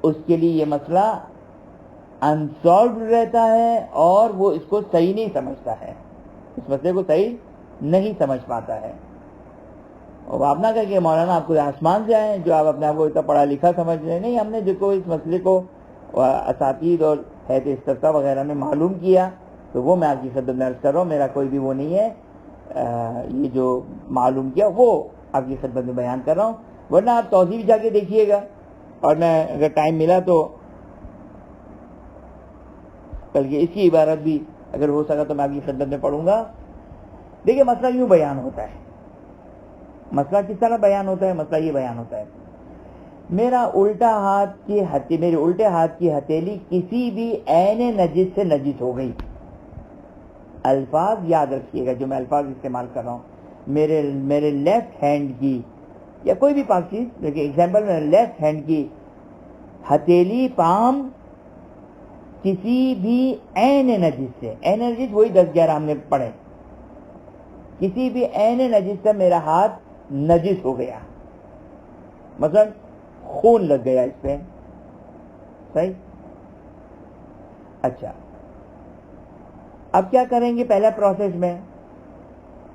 اس کے لیے یہ مسئلہ انسالوڈ رہتا ہے اور وہ اس کو صحیح نہیں سمجھتا ہے، اس مسئلے کو صحیح نہیں سمجھ پاتا ہے. اور آپ نہ کہیں کہ مولانا آپ کو آسمان سے آئے جو آپ اپنے آپ کو اتنا پڑھا لکھا سمجھ رہے ہیں. نہیں، ہم نے جو اس مسئلے کو اساتید اور حیث استفتا وغیرہ میں معلوم کیا تو وہ میں آپ کی خدمت میں عرض کر رہا ہوں. میرا کوئی بھی وہ نہیں ہے، یہ جو معلوم کیا وہ آپ کی خدمت میں بیان کر رہا ہوں. ورنہ آپ توضیح جا کے دیکھیے گا، اور میں اگر ٹائم ملا تو بلکہ اس کی عبارت بھی اگر ہو سکا تو میں آپ کی خدمت میں پڑھوں گا. دیکھیے مسئلہ یوں بیان ہوتا ہے. مسئلہ کس طرح بیان ہوتا ہے؟ مسئلہ یہ بیان ہوتا ہے، میرے الٹے ہاتھ کی ہتھیلی کسی بھی عین نجس سے نجس ہو گئی. الفاظ یاد رکھیے گا جو میں الفاظ استعمال کر رہا ہوں. میرے لیفٹ ہینڈ کی یا کوئی بھی پاک چیز، لیکن ایگزامپل میں لیفٹ ہینڈ کی ہتھیلی پام کسی بھی عین نجس سے، عین نجس وہی 10-11 ہم نے پڑھے، کسی بھی عین نجس سے میرا ہاتھ نجس ہو گیا، مثلا خون لگ گیا اس پہ، صحیح؟ اچھا، اب کیا کریں گے پہلا پروسیس میں؟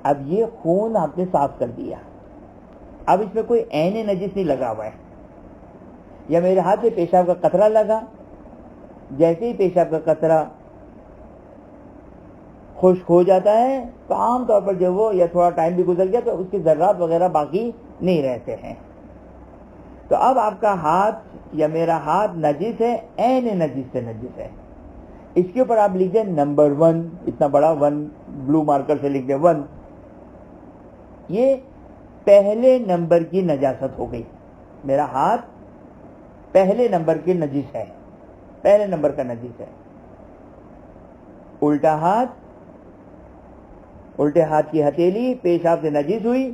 اب یہ خون آپ نے صاف کر دیا، اب اس میں کوئی عین نجس نہیں لگا ہوا ہے. یا میرے ہاتھ سے پیشاب کا قطرہ لگا، جیسے ہی پیشاب کا قطرہ خشک ہو جاتا ہے تو عام طور پر جو وہ یا تھوڑا ٹائم بھی گزر گیا تو اس کے ذرات وغیرہ باقی نہیں رہتے ہیں. تو اب آپ کا ہاتھ یا میرا ہاتھ نجس ہے، عین نجس سے نجس ہے. اس کے اوپر آپ لکھ دیں نمبر 1، اتنا بڑا 1 بلو مارکر سے لکھ دیں 1. یہ پہلے نمبر کی نجاست ہو گئی. میرا ہاتھ پہلے نمبر کی نجس ہے، پہلے نمبر کا نجس ہے. الٹے ہاتھ کی ہتھیلی پیشاب سے نجس ہوئی،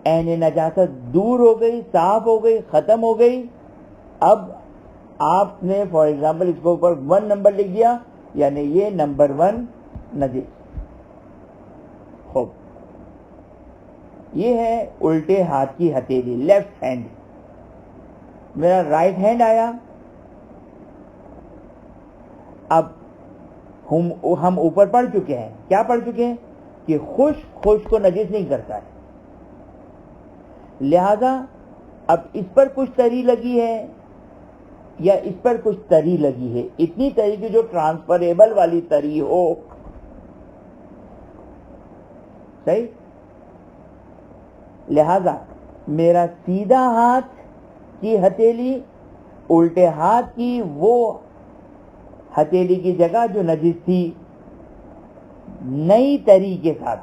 عین نجاست دور ہو گئی، صاف ہو گئی، ختم ہو گئی. اب آپ نے فار ایگزامپل اس کو اوپر 1 نمبر لکھ دیا، یعنی یہ نمبر 1 نجس. خوب، یہ ہے الٹے ہاتھ کی ہتھیلی، لیفٹ ہینڈ. میرا رائٹ ہینڈ آیا. اب ہم اوپر پڑھ چکے ہیں، کیا پڑھ چکے ہیں؟ کہ خشک کو نجس نہیں کرتا ہے. لہذا اب اس پر کچھ تری لگی ہے یا اس پر کچھ تری لگی ہے، اتنی تری کی جو ٹرانسفریبل والی تری ہو، صحیح؟ لہذا میرا سیدھا ہاتھ کی ہتھیلی الٹے ہاتھ کی وہ ہتھیلی کی جگہ جو نجس تھی، نئی تری کے ساتھ،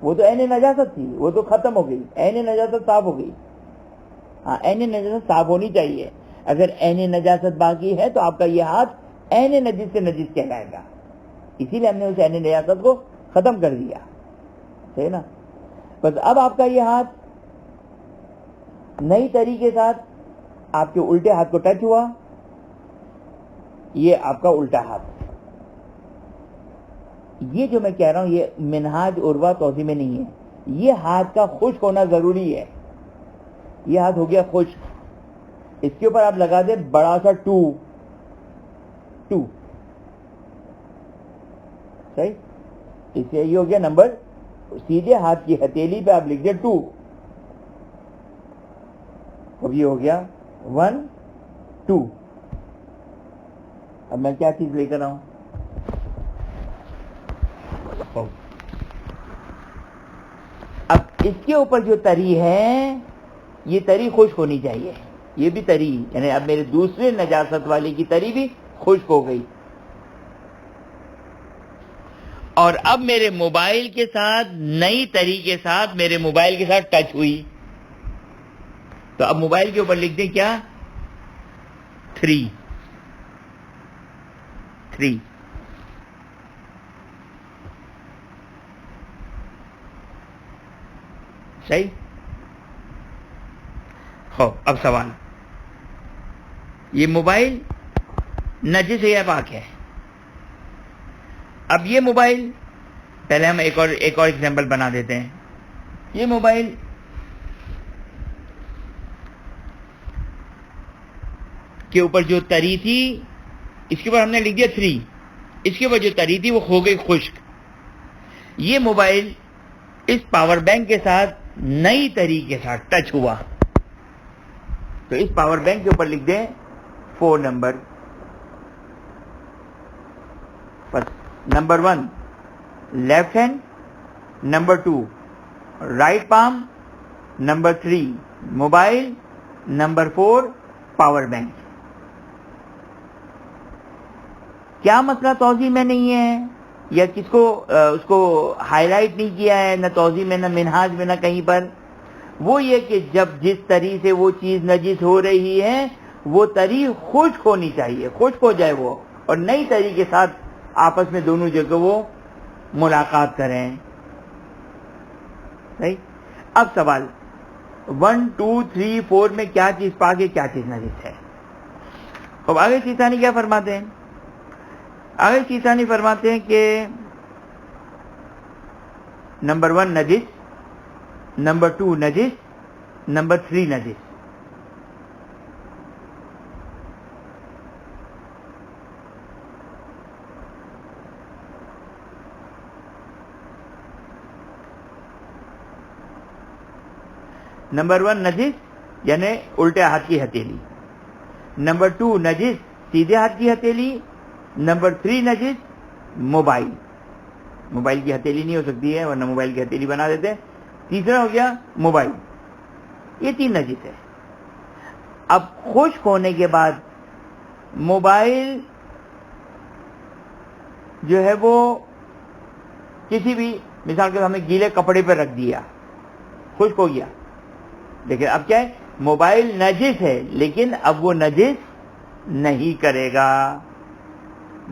وہ تو عین نجاست تھی، وہ تو ختم ہو گئی، عین نجاست صاف ہو گئی. ہاں، عین نجاست صاف ہونی چاہیے. اگر عین نجاست باقی ہے تو آپ کا یہ ہاتھ عین نجس سے نجس کہلائے گا. اسی لیے ہم نے اس عین نجاست کو ختم کر دیا، صحیح نا؟ بس اب آپ کا یہ ہاتھ نئی تری کے ساتھ آپ کے الٹے ہاتھ کو ٹچ ہوا، یہ آپ کا الٹا ہاتھ. یہ جو میں کہہ رہا ہوں یہ منہاج عروہ توضیح میں نہیں ہے. یہ ہاتھ کا خشک ہونا ضروری ہے. یہ ہاتھ ہو گیا خشک. اس کے اوپر آپ لگا دیں بڑا سا 2، صحیح؟ اس سے یہ ہو گیا نمبر. سیدھے ہاتھ کی ہتھیلی پہ آپ لکھ دیں 2. اب یہ ہو گیا 1 2. اب میں کیا چیز لے کر آؤں؟ اب اس کے اوپر جو تری ہے یہ تری خشک ہونی چاہیے. یہ بھی تری، یعنی اب میرے دوسرے نجاست والی کی تری بھی خشک ہو گئی. اور اب میرے موبائل کے ساتھ نئی تری کے ساتھ میرے موبائل کے ساتھ ٹچ ہوئی، تو اب موبائل کے اوپر لکھ دیں کیا؟ 3. صحیح؟ اب سوال، یہ موبائل نجس ہے یا پاک ہے؟ اب یہ موبائل، پہلے ہم ایک اور ایگزامپل بنا دیتے ہیں. یہ موبائل کے اوپر جو تری تھی اس کے اوپر ہم نے لکھ دیا 3، اس کے اوپر جو تری تھی وہ ہو گئی خشک. یہ موبائل اس پاور بینک کے ساتھ نئی تری کے ساتھ ٹچ ہوا تو اس پاور بینک کے اوپر لکھ دیں 4 number. Number 1 left hand, number 2 right palm, number 3 mobile, number 4 power bank. کیا مسئلہ توضیح میں نہیں ہے یا کس کو اس کو ہائی لائٹ نہیں کیا ہے، نہ توضیح میں نہ منہاج میں نہ کہیں پر؟ وہ یہ کہ جب جس طریقے سے وہ چیز نجس ہو رہی ہے وہ تری خشک ہونی چاہیے، خشک ہو جائے وہ، اور نئی تری کے ساتھ آپس میں دونوں جگہ وہ ملاقات کریں. صحیح. اب سوال 1 2 3 4 میں کیا چیز پاک ہے، کیا چیز نجس ہے؟ اب آگے سیسانی کیا فرماتے ہیں؟ آگے سیسانی فرماتے ہیں کہ نمبر 1 نجس، نمبر 2 نجس، نمبر 3 نجس. نمبر 1 نجس یعنی الٹے ہاتھ کی ہتھیلی، نمبر 2 نجس سیدھے ہاتھ کی ہتھیلی، نمبر 3 نجس موبائل. موبائل کی ہتھیلی نہیں ہو سکتی ہے ورنہ موبائل کی ہتھیلی بنا دیتے. تیسرا ہو گیا موبائل. یہ 3 نجس ہے. اب خشک ہونے کے بعد موبائل جو ہے وہ کسی بھی مثال کے ہمیں گیلے کپڑے پہ رکھ دیا، خشک ہو گیا، لیکن اب کیا ہے، موبائل نجس ہے لیکن اب وہ نجس نہیں کرے گا.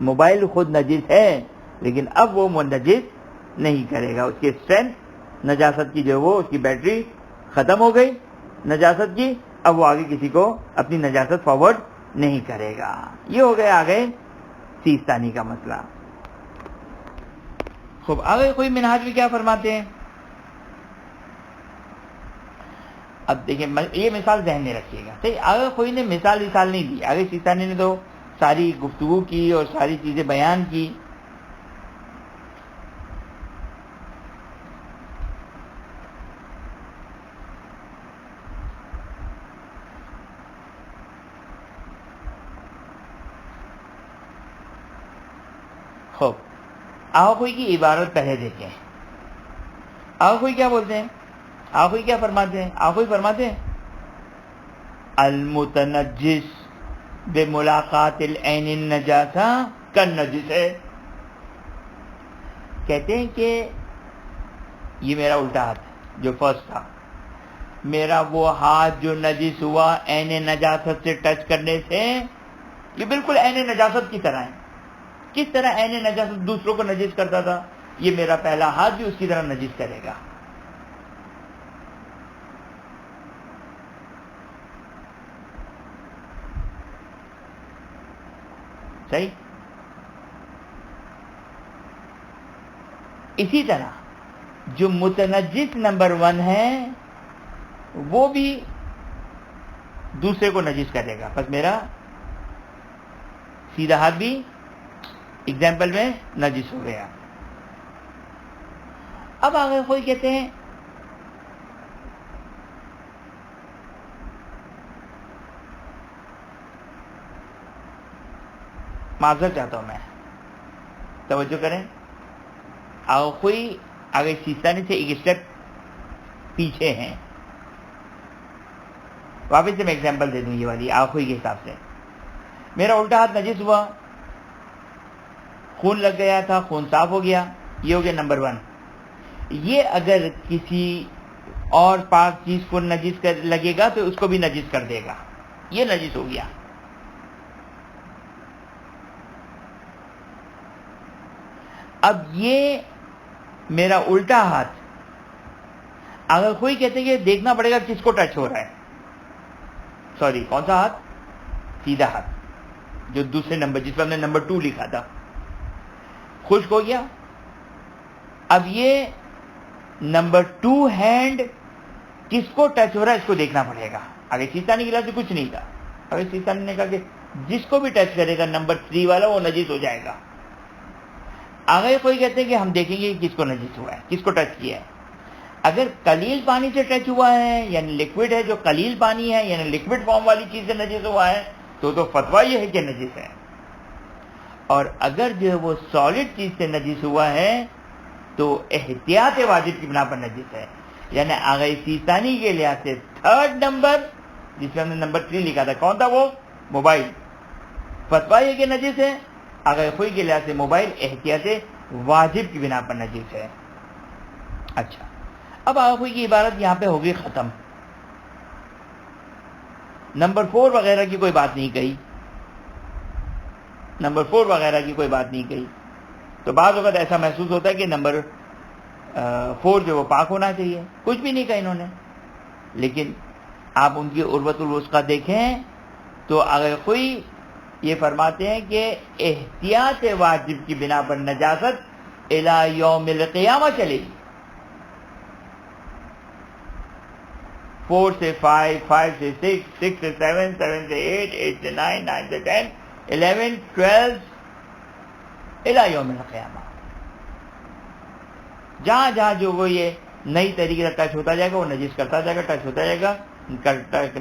موبائل خود نجس ہے لیکن اب وہ نجس نہیں کرے گا. اس کی اسٹرینتھ نجاست کی جو وہ اس کی بیٹری ختم ہو گئی نجاست کی، اب وہ آگے کسی کو اپنی نجاست فارورڈ نہیں کرے گا. یہ ہو گیا آگے سیستانی کا مسئلہ. خوب آگے کوئی منہاج بھی کیا فرماتے ہیں؟ اب دیکھیں یہ مثال ذہن میں رکھیے گا. صحیح. آگے کوئی نے مثال نہیں دی، آگے سیستانی نے تو ساری گفتگو کی اور ساری چیزیں بیان کی. خوب آخوئی کی عبارت پہلے دیکھیں. آخوئی کیا بولتے ہیں؟ آخوئی کیا فرماتے ہیں؟ آخوئی فرماتے ہیں المتنجس بملاقات العین النجاسہ کالنجس ہے. کہتے ہیں کہ یہ میرا الٹا ہاتھ جو فرسٹ تھا، میرا وہ ہاتھ جو نجس ہوا عین نجاست سے ٹچ کرنے سے، یہ بالکل عین نجاست کی طرح ہے. کس طرح عین نجاست دوسروں کو نجس کرتا تھا، یہ میرا پہلا ہاتھ بھی اس کی طرح نجس کرے گا. صحیح. اسی طرح جو متنجس نمبر 1 ہے وہ بھی دوسرے کو نجس کرے گا، پس میرا سیدھا ہاتھ بھی ایگزامپل میں نجس ہو گیا. اب آگے کوئی کہتے ہیں معذرت چاہتا ہوں میں، توجہ کریں. آخوئی آگے سیستانی سے ایک اسٹیپ پیچھے ہیں. واپس سے میں ایگزامپل دے دوں یہ والی آخوئی کے حساب سے. میرا الٹا ہاتھ نجس ہوا، خون لگ گیا تھا، خون صاف ہو گیا، یہ ہو گیا نمبر 1. یہ اگر کسی اور پاک چیز کو نجس کر لگے گا تو اس کو بھی نجس کر دے گا، یہ نجس ہو گیا. اب یہ میرا الٹا ہاتھ، اگر کوئی کہتے ہیں کہ دیکھنا پڑے گا کس کو ٹچ ہو رہا ہے، سوری کون سا ہاتھ، سیدھا ہاتھ جو دوسرے نمبر جس پر ہم نے نمبر 2 لکھا تھا، خشک ہو گیا. اب یہ نمبر 2 ہینڈ کس کو ٹچ ہو رہا ہے اس کو دیکھنا پڑے گا. اگر سیستانی کے لحاظ سے کچھ نہیں تھا، اگر سیستانی نے کہا کہ جس کو بھی ٹچ کرے گا نمبر 3 والا وہ نجس ہو جائے گا. آگے کوئی کہتے ہیں کہ ہم دیکھیں گے کس کو نجس ہوا ہے, کس کو ٹچ کیا ہے. اگر قلیل پانی سے ٹچ ہوا ہے یعنی لکوڈ ہے, جو قلیل پانی ہے یعنی لکوڈ فارم والی چیز سے نجس ہوا ہے تو فتویٰ یہ ہے کہ نجس ہے. اور اگر جو ہے وہ سالڈ چیز سے نجس ہوا ہے تو احتیاط واجب کی بنا پر نجس ہے. یعنی آغا سیستانی کے لحاظ سے 3rd نمبر جس میں ہم نے نمبر 3 لکھا تھا, کون تھا وہ؟ موبائل. فتویٰ یہ کہ نجس ہے. آغا خوئی کے لحاظ سے موبائل احتیاط واجب کی بنا پر نجس ہے. اچھا, اب آغا خوئی کی عبارت یہاں پہ ہوگی ختم. نمبر 4 وغیرہ کی کوئی بات نہیں کہی, نمبر 4 وغیرہ کی کوئی بات نہیں کہی. تو بعض وقت ایسا محسوس ہوتا ہے کہ نمبر 4 جو وہ پاک ہونا چاہیے, کچھ بھی نہیں کہا انہوں نے. لیکن آپ ان کی عروۃ الوثقیٰ دیکھیں تو آغا خوئی یہ فرماتے ہیں کہ احتیاط واجب کی بنا پر نجاست الی یوم القیامہ چلے گی. 4 سے 5, 5 سے 6, 6 سے 7, 7 سے 8, 8 سے 9, 9 سے 10, 11, 12 الی یوم القیامہ. جہاں جہاں جو وہ یہ نئی طریقے سے ٹچ ہوتا جائے گا وہ نجس کرتا جائے گا, ٹچ ہوتا جائے گا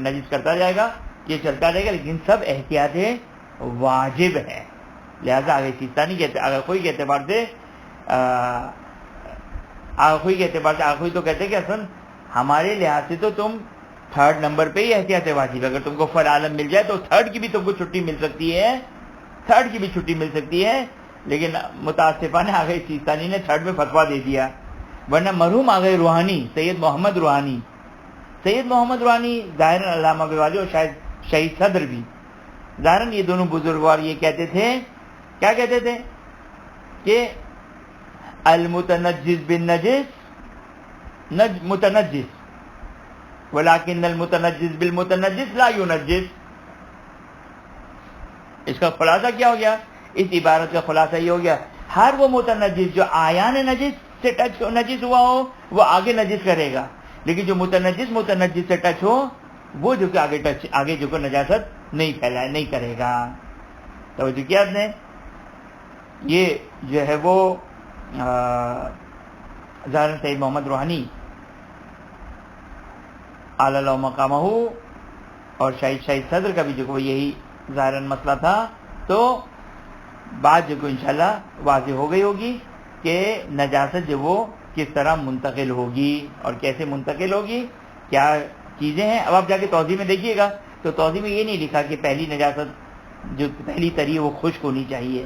نجس کرتا جائے گا, یہ چلتا رہے گا. لیکن سب احتیاط واجب ہے. لہذا آگے سیستانی کہتے آگا خوئی کے اعتبار سے آگا خوئی تو کہتے کہ اصلا ہمارے لحاظ سے تو تم 3rd نمبر پہ ہی احتیاط واجب ہے. اگر تم کو فر عالم مل جائے تو 3rd کی بھی تم کو چھٹی مل سکتی ہے, 3rd کی بھی چھٹی مل سکتی ہے. لیکن متاسفانہ آگے سیستانی نے 3rd میں فتویٰ دے دیا. ورنہ مرحوم آگے روحانی سید محمد روحانی ظاہراً علامہ بوالی اور شاید شہید صدر بھی, ظاہراً یہ دونوں بزرگوار یہ کہتے تھے, کیا کہتے تھے کہ المتنجس بالنجس متنجس ولكن المتنجس بالمتنجس لا ينجس. اس کا خلاصہ کیا ہو گیا؟ اس عبارت کا خلاصہ یہ ہو گیا ہر وہ متنجس جو آیان نجس سے ٹچ نجس ہوا ہو وہ آگے نجس کرے گا. لیکن جو متنجس سے ٹچ ہو وہ جو کہ آگے جو کہ نجاست نہیں کرے گا. توجہ کیا آپ نے؟ یہ جو ہے وہ ظاہر سید محمد روحانی اعلی اللہ مقامہ اور شہید صدر کا بھی جو وہ یہی ظاہر مسئلہ تھا. تو بات جو کہ انشاءاللہ واضح ہو گئی ہوگی کہ نجاست جو وہ کس طرح منتقل ہوگی اور کیسے منتقل ہوگی, کیا چیزیں ہیں. اب آپ جا کے توضیح میں دیکھیے گا تو توضیح میں یہ نہیں لکھا کہ پہلی نجاست جو پہلی تری وہ خشک ہونی چاہیے,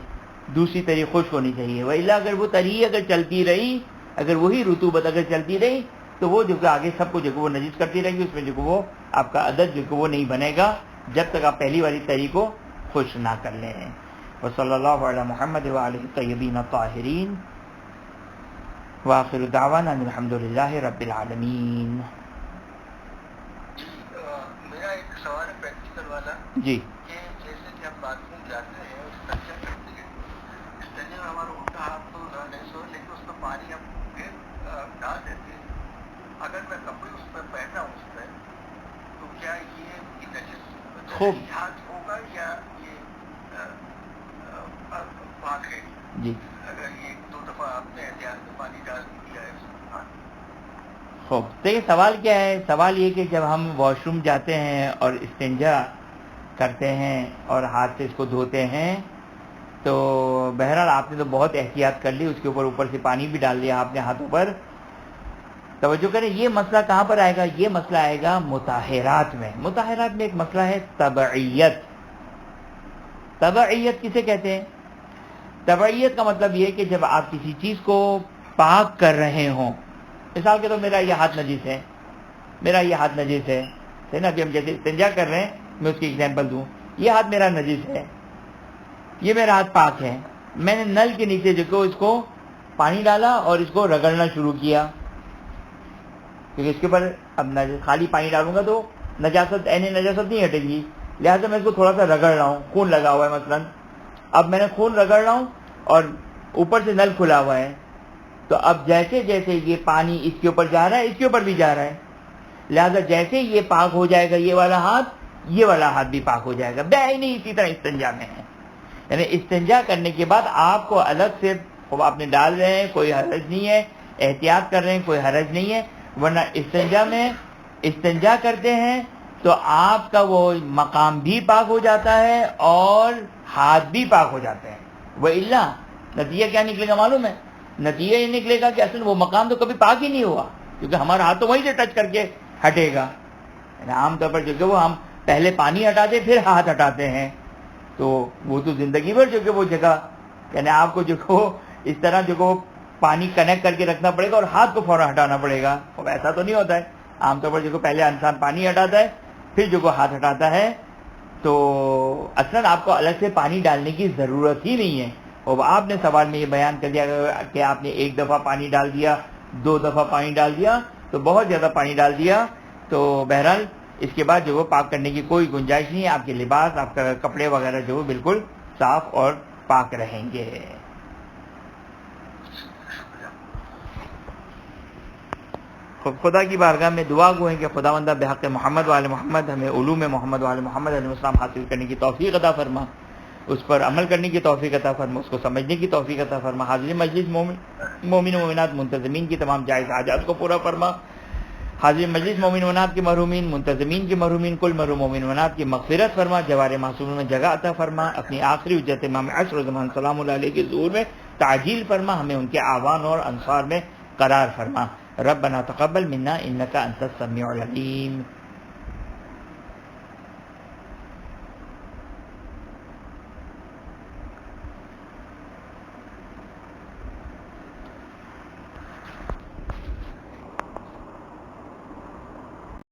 دوسری تری خشک ہونی چاہیے. وإلا اگر وہ تری اگر چلتی رہی, اگر وہی رطوبت اگر چلتی رہی تو وہ جو کہ آگے سب کو جو کہ وہ نجس کرتی رہے گی. اس میں جو کہ وہ آپ کا عدد جو کہ وہ نہیں بنے گا جب تک آپ پہلی والی تری کو خشک نہ کر لیں. وصلی اللہ علی محمد وآلہ الطیبین الطاہرین وآخر دعوانا الحمدللہ رب العالمین. میرا ایک سوال ہے پریکٹیکل والا جی, کہ جیسے کہ ہم باتھ روم جاتے ہیں اور استنجا کرتے ہیں, استنجا میں ہمارا الٹا ہاتھ تو نہیں سو, لیکن اس میں پانی ہم پھر ڈال دیتے ہیں. اگر میں کپڑے اس پہ پہنا ہوں اس پہ تو کیا یہ نجس خوب ہاتھ ہوگا یا یہ پاک ہے؟ جی اگر یہ 2 دفعہ آپ نے احتیاط میں پانی ڈال دیا ہے. خوب. دیکھیں سوال کیا ہے. سوال یہ کہ جب ہم واش روم جاتے ہیں اور استنجا کرتے ہیں اور ہاتھ سے اس کو دھوتے ہیں تو بہرحال آپ نے تو بہت احتیاط کر لی, اس کے اوپر سے پانی بھی ڈال دیا آپ نے ہاتھوں پر. توجہ کریں, یہ مسئلہ کہاں پر آئے گا؟ یہ مسئلہ آئے گا مطہرات میں. مطہرات میں ایک مسئلہ ہے تبعیت. تبعیت کسے کہتے ہیں؟ تبعیت کا مطلب یہ کہ جب آپ کسی چیز کو پاک کر رہے ہوں, مثال کے تو میرا یہ ہاتھ نجس ہے, نا, ابھی ہم جیسے استنجا کر رہے ہیں, میں اس کی ایگزامپل دوں, یہ ہاتھ میرا نجس ہے, یہ میرا ہاتھ پاک ہے. میں نے نل کے نیچے جو کو اس کو پانی ڈالا اور اس کو رگڑنا شروع کیا, کیونکہ اس کے اوپر اب خالی پانی ڈالوں گا تو نجاست نہیں ہٹے گی. لہٰذا میں اس کو تھوڑا سا رگڑ رہا ہوں, خون لگا ہوا ہے مثلا, اب میں نے خون رگڑ رہا ہوں اور اوپر سے نل کھلا ہوا ہے, تو اب جیسے جیسے یہ پانی اس کے اوپر جا رہا ہے اس کے اوپر بھی جا رہا ہے. لہذا جیسے یہ پاک ہو جائے گا یہ والا ہاتھ, یہ والا ہاتھ بھی پاک ہو جائے گا. بے نہیں اسی طرح استنجا میں ہے. یعنی استنجا کرنے کے بعد آپ کو الگ سے آپ نے ڈال رہے ہیں کوئی حرج نہیں ہے, احتیاط کر رہے ہیں کوئی حرج نہیں ہے. ورنہ استنجا میں استنجا کرتے ہیں تو آپ کا وہ مقام بھی پاک ہو جاتا ہے اور ہاتھ بھی پاک ہو جاتے ہیں. وَإِلَّا نتیجہ کیا نکلے گا معلوم ہے؟ نتیجہ یہ نکلے گا کہ اصل وہ مقام تو کبھی پاک ہی نہیں ہوا, کیونکہ ہمارا ہاتھ تو وہیں سے ٹچ کر کے ہٹے گا. عام طور پر جو کہ وہ ہم پہلے پانی ہٹاتے پھر ہاتھ ہٹاتے ہیں, تو وہ تو زندگی بھر جو کہ وہ جگہ یعنی آپ کو جو کو اس طرح جو کو پانی کنیکٹ کر کے رکھنا پڑے گا اور ہاتھ کو فوراً ہٹانا پڑے گا. اب ایسا تو نہیں ہوتا ہے. عام طور پر جو کو پہلے انسان پانی ہٹاتا ہے پھر جو کو ہاتھ ہٹاتا ہے, تو اصلاً آپ کو الگ سے پانی ڈالنے کی ضرورت ہی نہیں ہے. اور آپ نے سوال میں یہ بیان کر دیا کہ آپ نے ایک دفعہ پانی ڈال دیا, 2 دفعہ پانی ڈال دیا, تو بہت زیادہ پانی ڈال دیا, تو بہرحال اس کے بعد جو وہ پاک کرنے کی کوئی گنجائش نہیں ہے. آپ کے لباس, آپ کا کپڑے وغیرہ جو بالکل صاف اور پاک رہیں گے. خدا کی بارگاہ میں دعا گو ہیں کہ خداوندہ بحق محمد وآل محمد ہمیں علوم محمد وآل محمد علیہ السلام حاصل کرنے کی توفیق عطا فرما, اس پر عمل کرنے کی توفیق عطا فرما, اس کو سمجھنے کی توفیق عطا فرما. حاضر مجلس مومن و مومنات منتظمین کی تمام جائز حاجات کو پورا فرما. حاضر مجلس مومن و مومنات کے محرومین, منتظمین کے محرومین, کل محروم مومن و مومنات کی مغفرت فرما. جوار معصومین میں جگہ عطا فرما. اپنی آخری حجت امام عصر زمان سلام اللہ علیہ کے ظہور میں تعجیل فرما. ہمیں ان کے آوان اور انصار میں قرار فرما. ربنا تقبل منا انک انت السمیع العلیم.